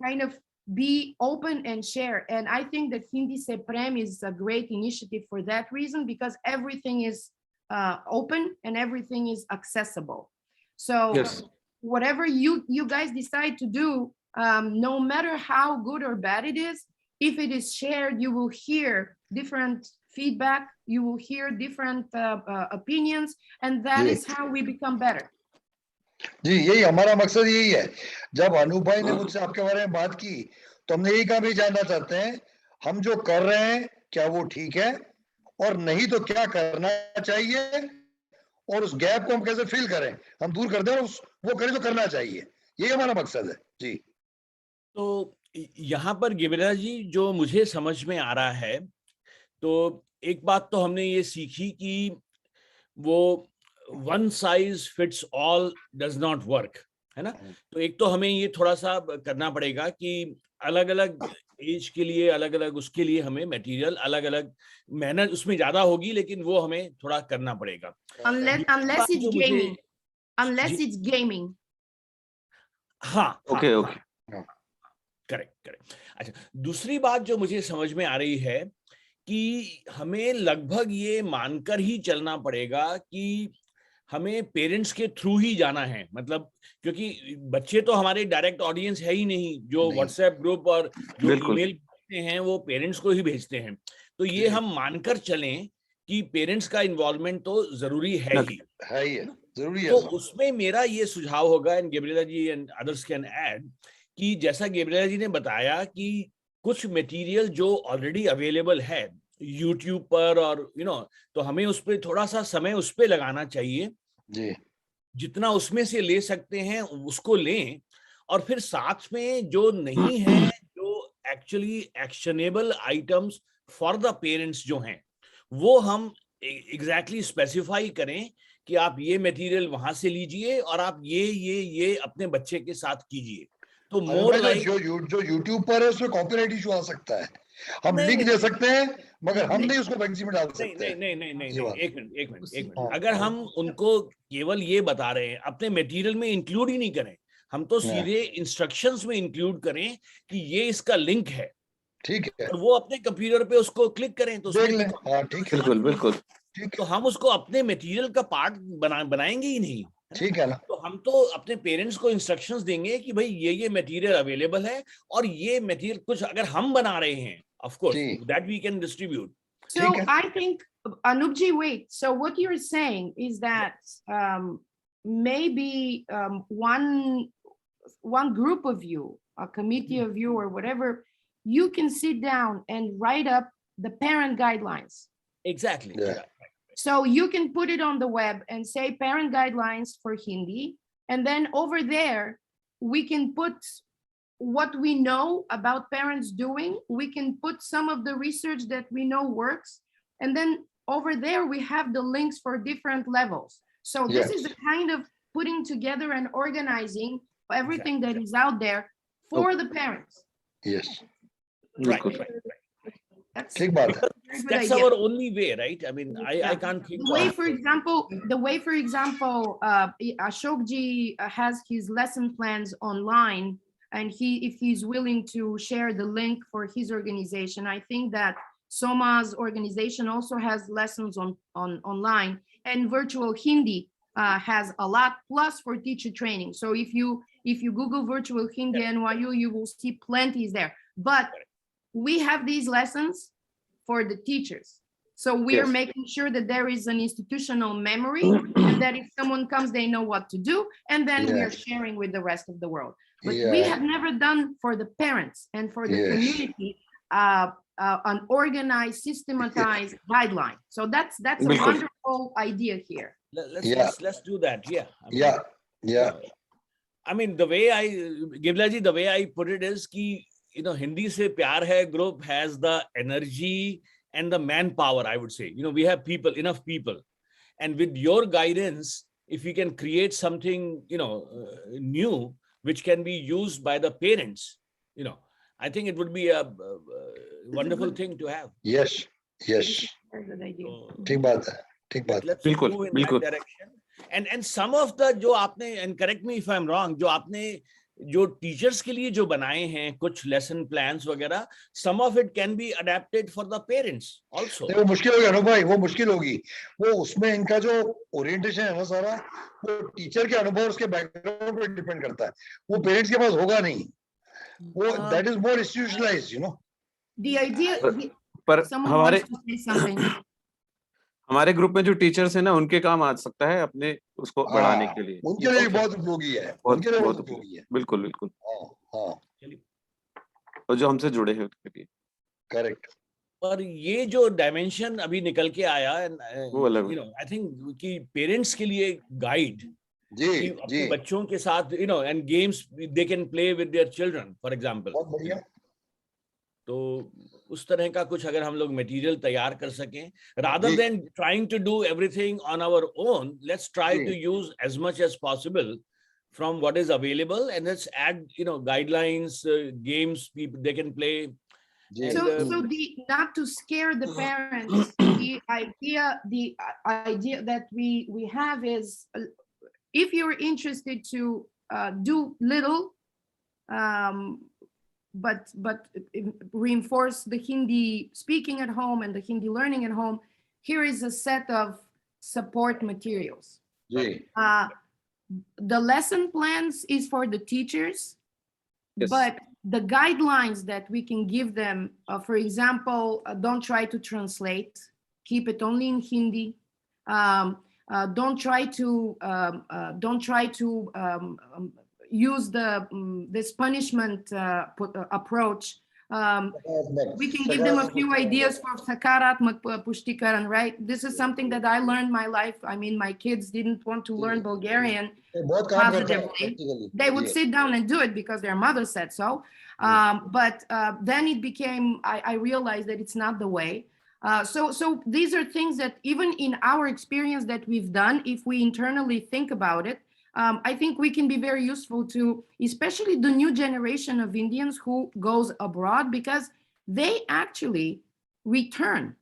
Speaker 6: kind of be open and share. And I think that Hindi Se Prem is a great initiative for that reason, because everything is open and everything is accessible. So yes, whatever you guys decide to do, no matter how good or bad it is, if it is shared, you will hear different feedback, you will hear different opinions, and that is how we become better.
Speaker 7: जी, यही हमारा मकसद यही है। जब अनूप भाई ने मुझसे आपके बारे में बात की, तो हमने यही कहा भी जानना चाहते हैं, हम जो कर रहे हैं क्या वो ठीक है, और नहीं तो क्या करना चाहिए, और उस गैप को हम कैसे फिल करें, हम दूर कर दें और वो करें जो करना चाहिए। यही हमारा मकसद है जी।
Speaker 1: तो यहाँ पर गिरिराज जी, जो मुझे समझ में आ रहा है, तो एक बात तो हमने ये सीखी कि वो one size fits all does not work, है ना। तो एक तो हमें ये थोड़ा सा करना पड़ेगा कि अलग अलग एज के लिए, अलग अलग उसके लिए हमें मटेरियल, अलग अलग मेहनत उसमें ज्यादा होगी, लेकिन वो हमें थोड़ा करना पड़ेगा।
Speaker 6: Unless it's gaming.
Speaker 1: हाँ,
Speaker 8: ओके,
Speaker 1: करेक्ट। अच्छा, दूसरी बात जो मुझे समझ में आ रही है कि हमें लगभग ये मानकर ही चलना पड़ेगा कि हमें पेरेंट्स के थ्रू ही जाना है, मतलब क्योंकि बच्चे तो हमारे डायरेक्ट ऑडियंस है ही नहीं, जो व्हाट्सएप ग्रुप और जो ईमेल भेजते हैं वो पेरेंट्स को ही भेजते हैं। तो ये हम मानकर चलें कि पेरेंट्स का इन्वॉल्वमेंट तो जरूरी है ही,
Speaker 7: जरूरी है।
Speaker 1: तो उसमें मेरा ये सुझाव होगा, and Gabriela ji and others can add, कि जैसा गेब्रिएला जी ने बताया कि कुछ मटेरियल जो ऑलरेडी अवेलेबल है यूट्यूब पर, और तो हमें उस पर थोड़ा सा समय उस पर लगाना चाहिए
Speaker 7: जी। जितना
Speaker 1: उसमें से ले सकते हैं उसको लें, और फिर साथ में जो नहीं है, जो actually actionable items for the parents जो हैं, वो हम एग्जैक्टली स्पेसिफाई करें कि आप ये मटेरियल वहां से लीजिए और आप ये अपने बच्चे के साथ कीजिए। तो मोर लाइक
Speaker 7: जो YouTube पर है उसमें कॉपीराइट इशू आ सकता है, हम लिंक दे सकते हैं मगर हम नहीं उसको वैक्सीन में डाल सकते हैं।
Speaker 1: नहीं, एक मिनट, अगर हम उनको केवल ये बता रहे हैं, अपने मटेरियल में इंक्लूड ही नहीं करें, हम तो सीधे इंस्ट्रक्शंस में इंक्लूड करें कि ये इसका लिंक है,
Speaker 7: ठीक है,
Speaker 1: और वो अपने कंप्यूटर पे उसको क्लिक करें तो
Speaker 7: देख लें। ठीक है,
Speaker 8: बिल्कुल।
Speaker 1: तो हम उसको अपने मटेरियल का पार्ट बनाएंगे ही नहीं,
Speaker 7: ठीक है ना।
Speaker 1: तो हम तो अपने पेरेंट्स को इंस्ट्रक्शंस देंगे कि भाई ये मटेरियल अवेलेबल है, और ये मटेरियल कुछ अगर हम बना रहे हैं, of course that we can distribute.
Speaker 6: So I think, Anupji, wait, so what you're saying is that maybe one group of you, a committee of you or whatever, you can sit down and write up the parent guidelines.
Speaker 1: Exactly.
Speaker 6: So you can put it on the web and say parent guidelines for Hindi, and then over there we can put what we know about parents doing, we can put some of the research that we know works, and then over there we have the links for different levels. So this is the kind of putting together and organizing everything that is out there for the parents.
Speaker 7: Yes.
Speaker 1: Right.
Speaker 6: That's
Speaker 7: ठीक बात है.
Speaker 6: very good
Speaker 1: That's
Speaker 6: idea.
Speaker 1: our only way, right? I mean, I can't think
Speaker 6: The way,
Speaker 1: of.
Speaker 6: for example, Ashok ji has his lesson plans online, and if he's willing to share the link for his organization, I think that Soma's organization also has lessons on online, and virtual Hindi has a lot, plus for teacher training. So if you Google virtual Hindi NYU, you will see plenty is there. But we have these lessons for the teachers. So we are making sure that there is an institutional memory, and that if someone comes, they know what to do, and then we are sharing with the rest of the world. But we have never done for the parents and for the community an organized, systematized guideline. So that's a wonderful idea here.
Speaker 1: Let's do that. Yeah. I mean, the way Gabriela ji, the way I put it is ki, Hindi se pyar hai group has the energy and the manpower, I would say. We have enough people. And with your guidance, if we can create something, new, which can be used by the parents, I think it would be a wonderful thing to have.
Speaker 7: Yes.
Speaker 6: Very good idea.
Speaker 7: ठीक बात है. ठीक बात.
Speaker 1: Let's move in that direction. And some of the जो आपने, and correct me if I'm wrong, जो आपने जो टीचर्स के लिए जो बनाए हैं कुछ लेसन प्लान्स वगैरह, some of it can be adapted for the parents also.
Speaker 7: वो मुश्किल होगी अनुभव भाई, वो मुश्किल होगी. वो उसमें इनका जो ओरिएंटेशन है ना सारा, वो टीचर के अनुभव, उसके बैकग्राउंड पे डिपेंड करता है. वो पेरेंट्स के पास होगा नहीं. वो that is more institutionalized,
Speaker 6: The idea.
Speaker 8: पर
Speaker 6: हमारे
Speaker 8: हमारे ग्रुप में जो टीचर्स हैं ना, उनके काम आ सकता है अपने उसको बढ़ाने के लिए.
Speaker 7: उनके लिए बहुत उपयोगी है. उनके लिए बहुत उपयोगी है.
Speaker 8: बिल्कुल.
Speaker 7: हाँ.
Speaker 8: और जो हमसे जुड़े हैं उनके लिए.
Speaker 7: करेक्ट.
Speaker 1: पर ये जो डायमेंशन अभी निकल के आया,
Speaker 8: वो अलग,
Speaker 1: आई थिंक कि पेरेंट्स के लिए गाइड अपने बच्चों के साथ, and games they can play with their children, for example.
Speaker 7: बहुत बढ़िया.
Speaker 1: तो उस तरह का कुछ अगर हम लोग मटेरियल तैयार कर सकें, rather than trying to do everything on our own, let's try to use as much as possible from what is available, and let's add, guidelines, games people they can play.
Speaker 6: So not to scare the parents, the idea that we have is, if you're interested to do little, but reinforce the Hindi speaking at home and the Hindi learning at home, here is a set of support materials. The lesson plans is for the teachers, but the guidelines that we can give them, for example, don't try to translate, keep it only in Hindi. Don't try to use this punishment approach. We can give them a few ideas for Sakaratmak Pushtikaran, right? This is something that I learned my life. I mean, my kids didn't want to learn Bulgarian positively. They would sit down and do it because their mother said so. But then it became, I realized that it's not the way. So these are things that even in our experience that we've done, if we internally think about it, I think we can be very useful to, especially the new generation of Indians who goes abroad, because they actually return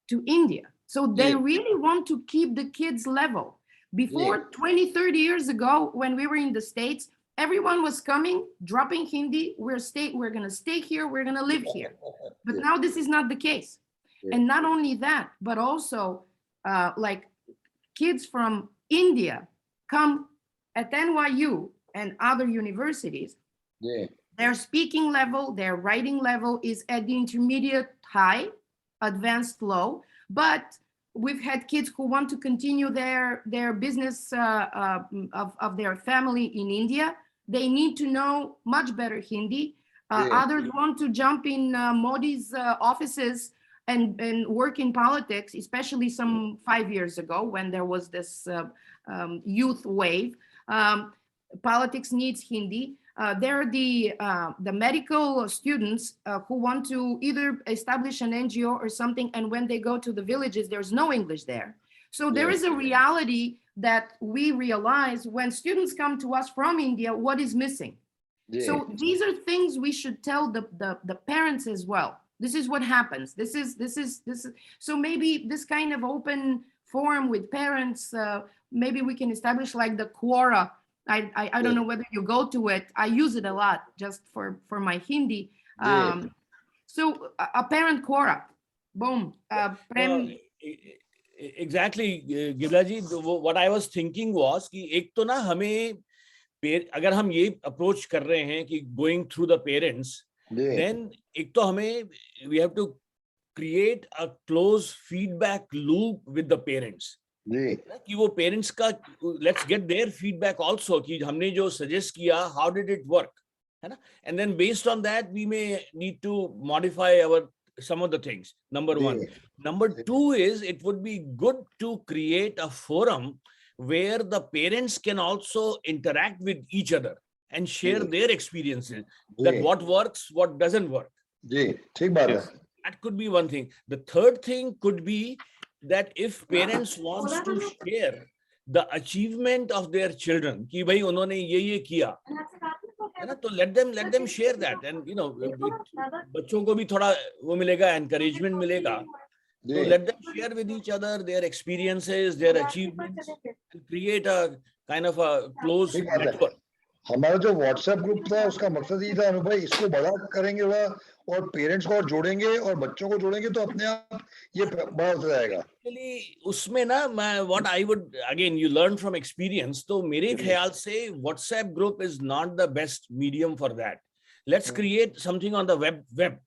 Speaker 6: to India. So they really want to keep the kids level. Before 20, 30 years ago, when we were in the States, everyone was coming, dropping Hindi. We're going to stay here. We're going to live here. But now this is not the case. And not only that, but also like kids from India come at NYU and other universities. Their speaking level, their writing level is at the intermediate high, advanced low. But we've had kids who want to continue their business of their family in India. They need to know much better Hindi. Others want to jump in Modi's offices and work in politics, especially some 5 years ago when there was this youth wave. Politics needs Hindi. There are the medical students who want to either establish an NGO or something, and when they go to the villages, there's no English there. So there is a reality that we realize when students come to us from India, what is missing. So these are things we should tell the parents as well. This is what happens. This is. So maybe this kind of open forum with parents, maybe we can establish like the Quora. I don't know whether you go to it. I use it a lot just for my Hindi. So a parent Quora, boom.
Speaker 1: Exactly, Gabriela ji. What I was thinking was कि एक तो ना हमें अगर हम ये approach कर रहे हैं कि going through the parents, then एक तो हमें we have to create a close feedback loop with the parents. कि वो parents का let's get their feedback also कि हमने जो suggest किया, how did it work, है ना? And then based on that we may need to modify some of the things. Number one. Number two is it would be good to create a forum where the parents can also interact with each other and share their experiences, that what works, what doesn't work. That could be one thing. The third thing could be that if parents wants to share the achievement of their children, कि भाई उन्होंने ये किया, है ना, तो let them share that, and you know, बच्चों को भी थोड़ा वो मिलेगा, encouragement मिलेगा. So let them share with each other their experiences, their achievements, and create a kind of a close network.
Speaker 7: हमारा जो WhatsApp ग्रुप था उसका मकसद ये था भाई इसको बड़ा करेंगे और पेरेंट्स को और जोड़ेंगे और बच्चों को जोड़ेंगे तो अपने आप ये बड़ा होता जाएगा. Actually
Speaker 1: उसमें ना what I would, again you learn from experience, तो मेरे ख्याल से WhatsApp group is not the best medium for that. Let's create something on the web.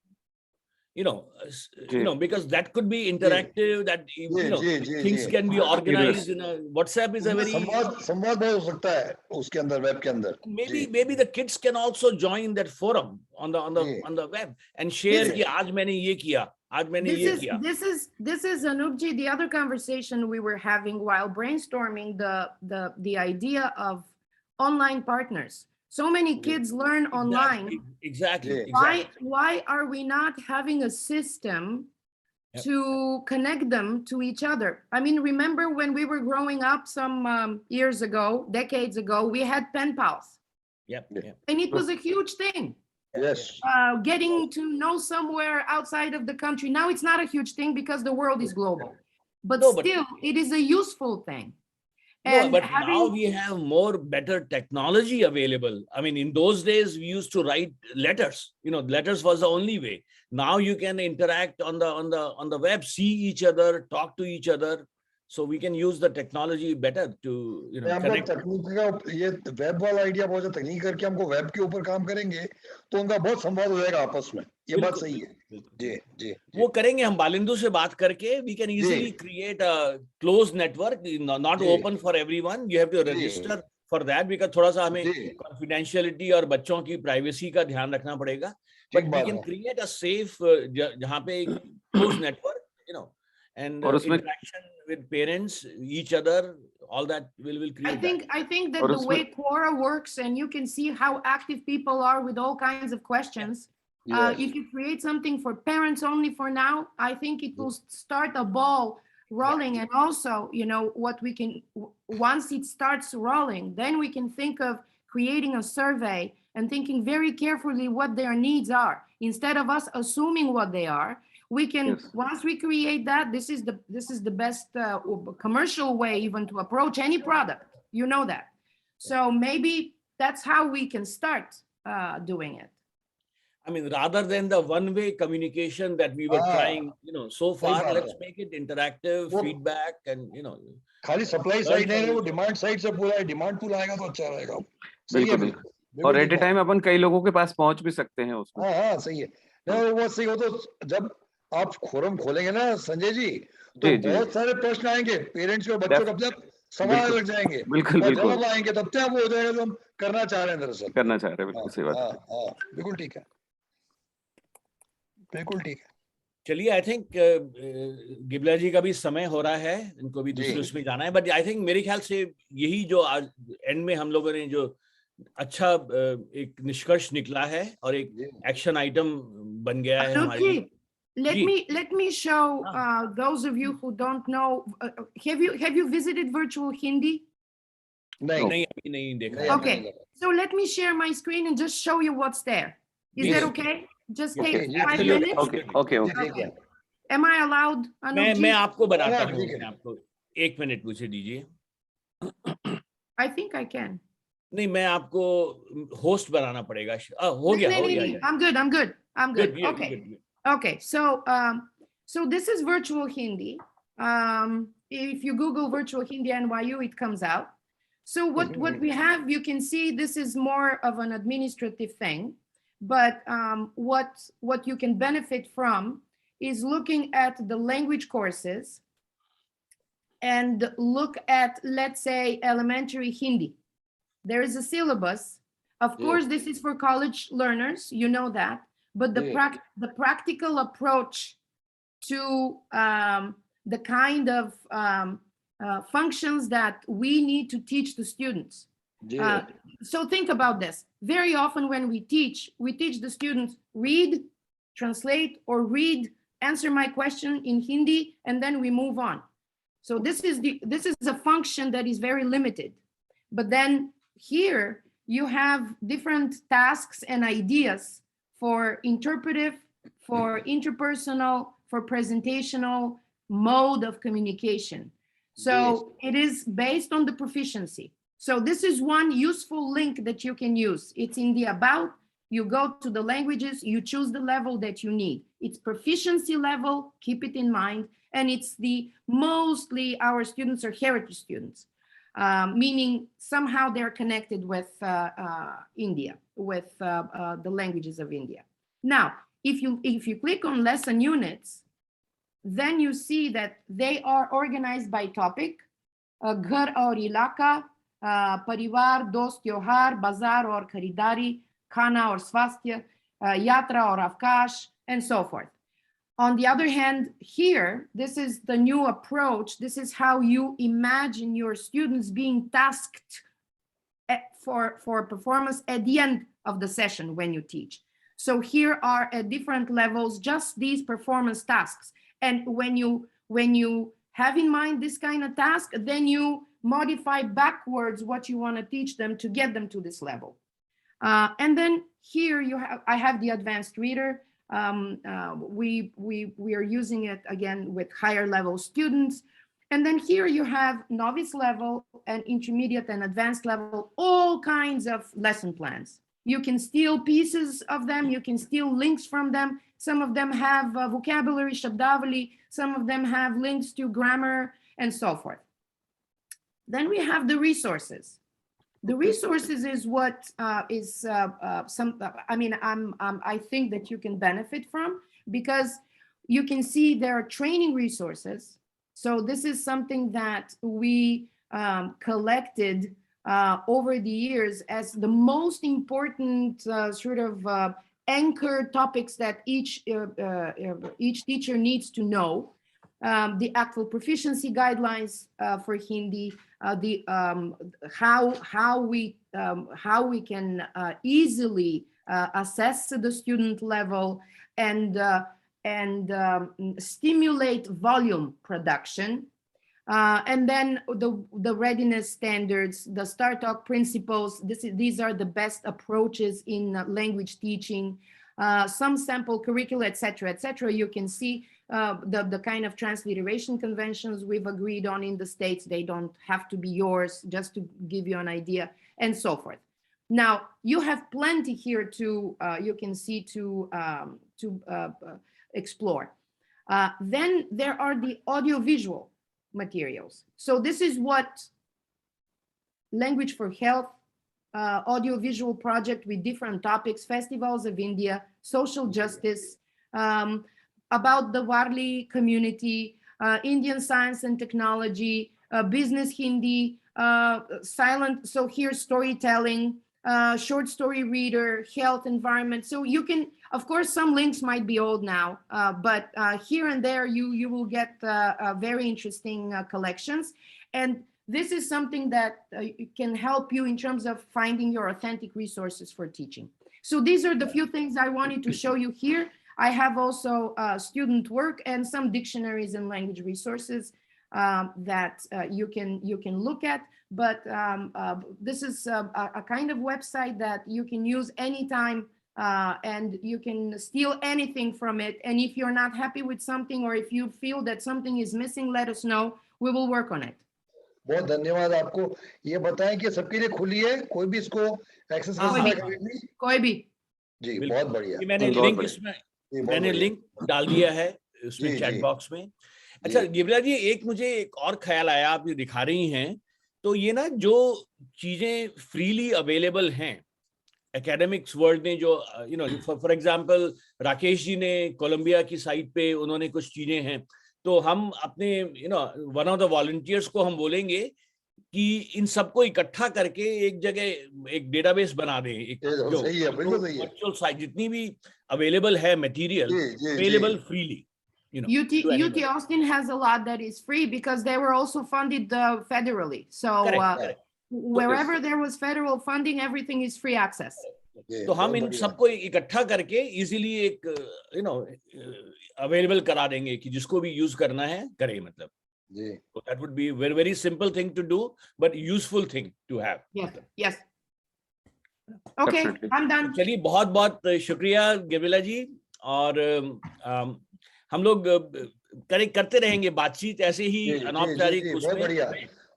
Speaker 1: You know, because that could be interactive, that things can be organized in a WhatsApp is a very
Speaker 7: संवाद बहुत हो सकता है उसके अंदर, web के अंदर.
Speaker 1: Maybe the kids can also join that forum on the web and share कि आज मैंने ये किया, आज मैंने ये किया.
Speaker 6: This is Anupji, the other conversation we were having while brainstorming the idea of online partners. So many kids learn online.
Speaker 1: Exactly.
Speaker 6: Why are we not having a system to connect them to each other? I mean, remember when we were growing up some years ago, decades ago, we had pen pals. And it was a huge thing.
Speaker 7: Yes.
Speaker 6: Getting to know somewhere outside of the country. Now it's not a huge thing because the world is global. But still, it is a useful thing.
Speaker 1: No, but now we have better technology available. I mean, in those days we used to write letters. You know, letters was the only way. Now you can interact on the web, see each other, talk to each other. So we can use the technology better to connect.
Speaker 7: तकनीक का ये web वाला idea बहुत है. तकनीक करके हमको web के ऊपर काम करेंगे तो उनका बहुत संवाद हो जाएगा आपस में. ये बात सही है. जी
Speaker 1: वो करेंगे हम. बालिंदु से बात करके we can easily create a closed network, not open for everyone. You have to register for that because थोड़ा सा हमें confidentiality और बच्चों की privacy का ध्यान रखना पड़ेगा. But we can create a safe जहाँ पे closed network, and interaction with parents, each other, all that will create.
Speaker 6: I think that the way Quora works, and you can see how active people are with all kinds of questions. If you create something for parents only for now, I think it will start a ball rolling. And also, what we can, once it starts rolling, then we can think of creating a survey and thinking very carefully what their needs are, instead of us assuming what they are. We can, once we create that, this is the best commercial way even to approach any product, that. So maybe that's how we can start doing it.
Speaker 1: I mean, rather than the one-way communication that we were trying, so far, let's make it interactive, feedback, and
Speaker 7: खाली supply side नहीं है, वो demand side से पूरा है. Demand पूरा आएगा तो अच्छा रहेगा.
Speaker 8: बिल्कुल. और एट ए टाइम अपन कई लोगों के पास पहुंच भी सकते हैं उसमें.
Speaker 7: हाँ सही है. नहीं वो सही हो तो जब आप फोरम खोलेंगे ना संजय जी, तो बहुत सारे प्रश्न आएंगे पेरेंट्स और बच्चों को, अपने सवाल लग जाएंगे.
Speaker 8: बिल्कुल.
Speaker 7: जवाब आएंगे तब तक वो हो जाएगा जो हम करना चाह रहे हैं. दरअसल
Speaker 8: करना चाह रहे हैं. बिल्कुल सही बात.
Speaker 7: बिल्कुल ठीक है. बिल्कुल ठीक है.
Speaker 1: चलिए, आई थिंक गिबला जी का भी समय हो रहा है, इनको भी दूसरे उसमें जाना है. बट आई थिंक मेरे ख्याल से यही जो आज एंड में हम लोगों ने जो अच्छा एक निष्कर्ष निकला है और एक एक्शन आइटम बन गया है हमारे.
Speaker 6: Let me show those of you who don't know. Have you visited Virtual Hindi?
Speaker 1: नहीं देखा.
Speaker 6: Okay, so let me share my screen and just show you what's there. Is that okay? just
Speaker 1: Okay,
Speaker 6: take 5
Speaker 1: absolutely.
Speaker 6: minutes?
Speaker 8: Okay.
Speaker 6: Okay. Am I allowed,
Speaker 1: मैं
Speaker 6: Anup?
Speaker 1: आपको बनाता
Speaker 7: हाँ,
Speaker 1: हूँ
Speaker 7: ठीक है।
Speaker 1: मैं आपको 1 मिनट मुझे दीजिए
Speaker 6: I think I can.
Speaker 1: नहीं मैं आपको होस्ट बनाना पड़ेगा हो गया
Speaker 6: No. I'm good.
Speaker 1: Good,
Speaker 6: Okay.
Speaker 1: good.
Speaker 6: Okay. So so this is virtual Hindi. If you Google virtual Hindi NYU, it comes out. So what we have, you can see this is more of an administrative thing, but what you can benefit from is looking at the language courses and look at, let's say, elementary Hindi. There is a syllabus. Of course, this is for college learners, you know that, but the practical approach to the kind of functions that we need to teach the students. So think about this. Very often when we teach the students read, translate, or read, answer my question in Hindi, and then we move on. So this is a function that is very limited. But then here you have different tasks and ideas for interpretive, for interpersonal, for presentational mode of communication. So it is based on the proficiency. So this is one useful link that you can use. It's in the about, you go to the languages, you choose the level that you need. It's proficiency level, keep it in mind. And it's mostly our students are heritage students, meaning somehow they're connected with India, with the languages of India. Now, if you click on lesson units, then you see that they are organized by topic, ghar aur ilaka, parivar, dost, tyohar, bazaar or kharidari, khana or swasthya, yatra or avkash, and so forth. On the other hand, here, this is the new approach. This is how you imagine your students being tasked for performance at the end of the session when you teach. So here are at different levels, just these performance tasks. And when you have in mind this kind of task, then you modify backwards what you want to teach them to get them to this level. And then here I have the advanced reader. We are using it again with higher level students. And then here you have novice level and intermediate and advanced level, all kinds of lesson plans. You can steal pieces of them, you can steal links from them. Some of them have vocabulary, shabdavali, some of them have links to grammar and so forth. Then we have the resources. The resources is what I think that you can benefit from, because you can see there are training resources. So this is something that we collected over the years as the most important anchor topics that each teacher needs to know. The actual proficiency guidelines for Hindi, how we can easily assess the student level and stimulate volume production, and then the readiness standards, the StarTalk principles. These are the best approaches in language teaching. Some sample curricula, etc. You can see the kind of transliteration conventions we've agreed on in the States. They don't have to be yours, just to give you an idea, and so forth. Now, you have plenty here to, you can see to explore. Then there are the audiovisual materials. So this is what Language for Health audiovisual project with different topics, festivals of India, social justice, about the Warli community, Indian science and technology, business Hindi, silent, so here storytelling, short story reader, health, environment. So you can, of course, some links might be old now, but here and there you will get very interesting collections. And this is something that can help you in terms of finding your authentic resources for teaching. So these are the few things I wanted to show you here. I have also student work and some dictionaries and language resources that you can look at. But this is a kind of website that you can use anytime and you can steal anything from it. And if you're not happy with something, or if you feel that something is missing, let us know. We will work on it.
Speaker 7: बहुत धन्यवाद आपको। ये बताएं कि सबके लिए खुली है, कोई भी इसको एक्सेस कर सकता है कभी भी?
Speaker 6: कोई भी।
Speaker 7: जी, बहुत बढ़िया।
Speaker 1: मैंने लिंक डाल दिया है उसमें चैट बॉक्स में। अच्छा गिबरा जी, एक मुझे एक और ख्याल आया, आप ये दिखा रही हैं, तो ये ना जो चीजें फ्रीली अवेलेबल हैं एकेडमिक्स वर्ल्ड में, जो फॉर एग्जांपल राकेश जी ने कोलंबिया की साइट पे उन्होंने कुछ चीजें हैं, तो हम अपने वन ऑफ द वॉलंटियर्स को हम बोलेंगे कि इन सबको इकट्ठा करके एक जगह एक डेटाबेस बना दें, एक जो वर्चुअल साइट जितनी भी अवेलेबल है material available freely.
Speaker 6: UT Austin has a lot that is free because they were also funded federally. So correct. Wherever there was federal funding, everything is free access.
Speaker 1: तो हम इन सबको इकट्ठा करके easily एक available करा देंगे कि जिसको भी यूज करना है करे, मतलब so that would be very simple thing to do but useful thing to have.
Speaker 6: Yes. Okay, I'm done.
Speaker 1: चलिए, बहुत बहुत शुक्रिया गेब्रिएला जी, और हम लोग करते रहेंगे बातचीत ऐसे ही अनौपचारिक उसमें।
Speaker 7: बहुत बढ़िया,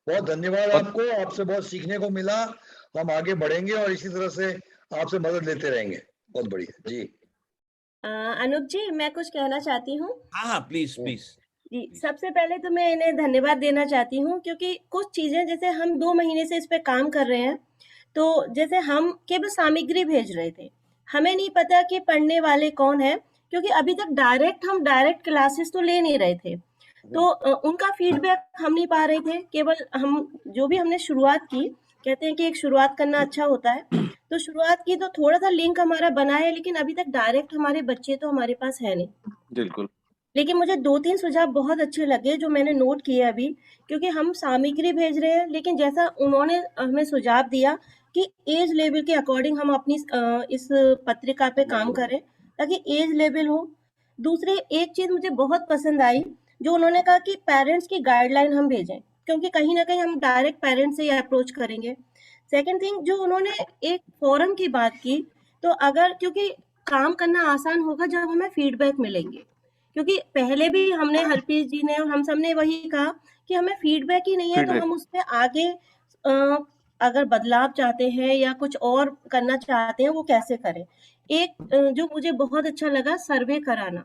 Speaker 7: बहुत धन्यवाद आपको, आपसे बहुत सीखने को मिला। हम आगे बढ़ेंगे और इसी तरह से आपसे मदद लेते रहेंगे। बहुत बढ़िया जी।
Speaker 9: अनूप जी, मैं कुछ कहना चाहती हूँ।
Speaker 1: हाँ, प्लीज
Speaker 9: जी। सबसे पहले तो मैं इन्हें धन्यवाद देना चाहती हूँ, क्योंकि कुछ चीजें जैसे हम 2 महीने से इस पे काम कर रहे हैं, तो जैसे हम केवल सामग्री भेज रहे थे, हमें नहीं पता कि पढ़ने वाले कौन है, क्योंकि अभी तक हम डायरेक्ट क्लासेस तो ले नहीं रहे थे, तो उनका फीडबैक हम नहीं पा रहे थे। केवल हम जो भी हमने शुरुआत की, कहते हैं कि एक शुरुआत करना अच्छा होता है, तो शुरुआत की तो थोड़ा सा लिंक हमारा बना है, लेकिन अभी तक डायरेक्ट हमारे बच्चे तो हमारे पास है नहीं।
Speaker 8: बिल्कुल।
Speaker 9: लेकिन मुझे 2-3 सुझाव बहुत अच्छे लगे जो मैंने नोट किए अभी, क्योंकि हम सामग्री भेज रहे हैं, लेकिन जैसा उन्होंने हमें सुझाव दिया कि एज लेवल के अकॉर्डिंग हम अपनी इस पत्रिका पे काम करें ताकि एज लेवल हो। दूसरी एक चीज मुझे बहुत पसंद आई, जो उन्होंने कहा कि पेरेंट्स की गाइडलाइन हम भेजें, क्योंकि कहीं ना कहीं हम डायरेक्ट पेरेंट्स से अप्रोच करेंगे। सेकंड थिंग, जो उन्होंने एक फोरम की बात की, तो अगर, क्योंकि काम करना आसान होगा जब हमें फीडबैक मिलेंगे, क्योंकि पहले भी हमने हरप्रीत जी ने और हम सब ने वही कहा कि हमें फीडबैक ही नहीं है, तो हम उस पर आगे अगर बदलाव चाहते हैं या कुछ और करना चाहते हैं वो कैसे करें। एक जो मुझे बहुत अच्छा लगा, सर्वे कराना।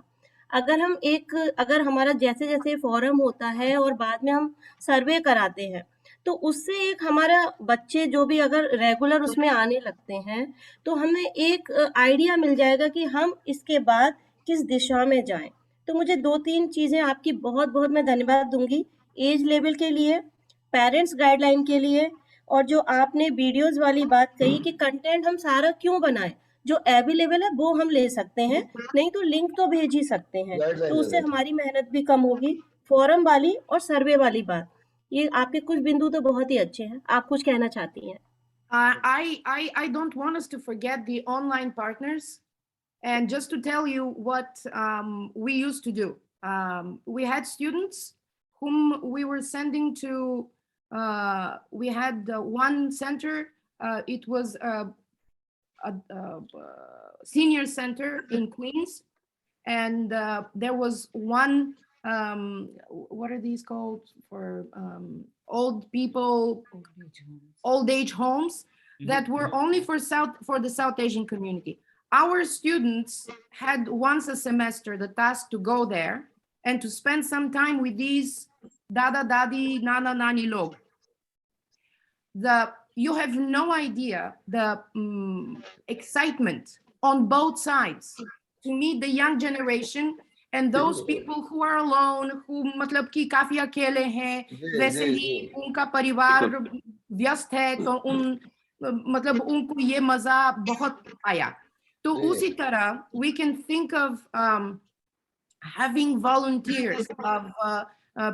Speaker 9: अगर हमारा जैसे जैसे फॉरम होता है और बाद में हम सर्वे कराते हैं, तो उससे एक हमारा बच्चे जो भी अगर रेगुलर उसमें आने लगते हैं, तो हमें एक आइडिया मिल जाएगा कि हम इसके बाद किस दिशा में जाएं। तो मुझे 2-3 चीजें आपकी बहुत बहुत मैं धन्यवाद दूंगी, एज लेवल के लिए, पेरेंट्स गाइडलाइन के लिए, और जो आपने वीडियोस वाली बात कही कि कंटेंट हम सारा क्यों बनाएं, जो अवेलेबल है वो हम ले सकते हैं, नहीं तो लिंक तो भेज ही सकते हैं, तो उससे हमारी मेहनत भी कम होगी। फोरम वाली और सर्वे वाली बात, ये आपके कुछ बिंदु तो बहुत ही अच्छे हैं। आप कुछ कहना चाहती हैं?
Speaker 6: I don't want us to forget the online partners. And just to tell you what we used to do, we had students whom we were sending to, we had one center, it was a senior center in Queens, and there was one, what are these called, for old people, old age homes that were only for the South Asian community. Our students had once a semester the task to go there and to spend some time with these dada dadi nana nani log. You have no idea the excitement on both sides to meet the young generation and those people who are alone, who मतलब कि काफी अकेले हैं, वैसे ही उनका परिवार व्यस्त है, तो मतलब उनको ये मजा बहुत आया। तो उसी तरह we can think of having volunteers, of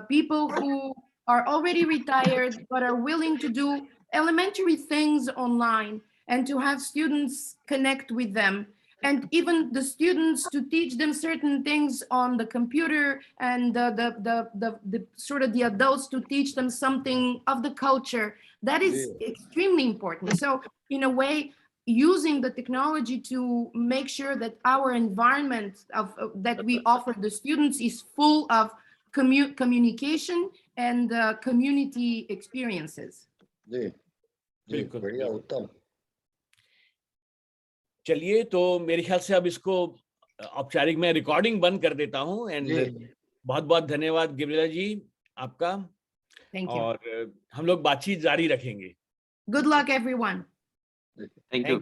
Speaker 6: people who are already retired but are willing to do elementary things online, and to have students connect with them, and even the students to teach them certain things on the computer, and the sort of the adults to teach them something of the culture. That is extremely important. So in a way, using the technology to make sure that our environment that we offer the students is full of communication and community experiences.
Speaker 7: जी जी
Speaker 1: बिल्कुल,
Speaker 7: बढ़िया
Speaker 1: बिल्कुल।
Speaker 7: उत्तम।
Speaker 1: चलिए, तो मेरे ख्याल से अब इसको औपचारिक मैं रिकॉर्डिंग बंद कर देता हूँ। एंड
Speaker 7: जी
Speaker 1: बहुत बहुत धन्यवाद गेब्रिएला जी आपका।
Speaker 6: Thank you.
Speaker 1: और हम लोग बातचीत जारी रखेंगे।
Speaker 6: Good luck, everyone.
Speaker 8: Thank you.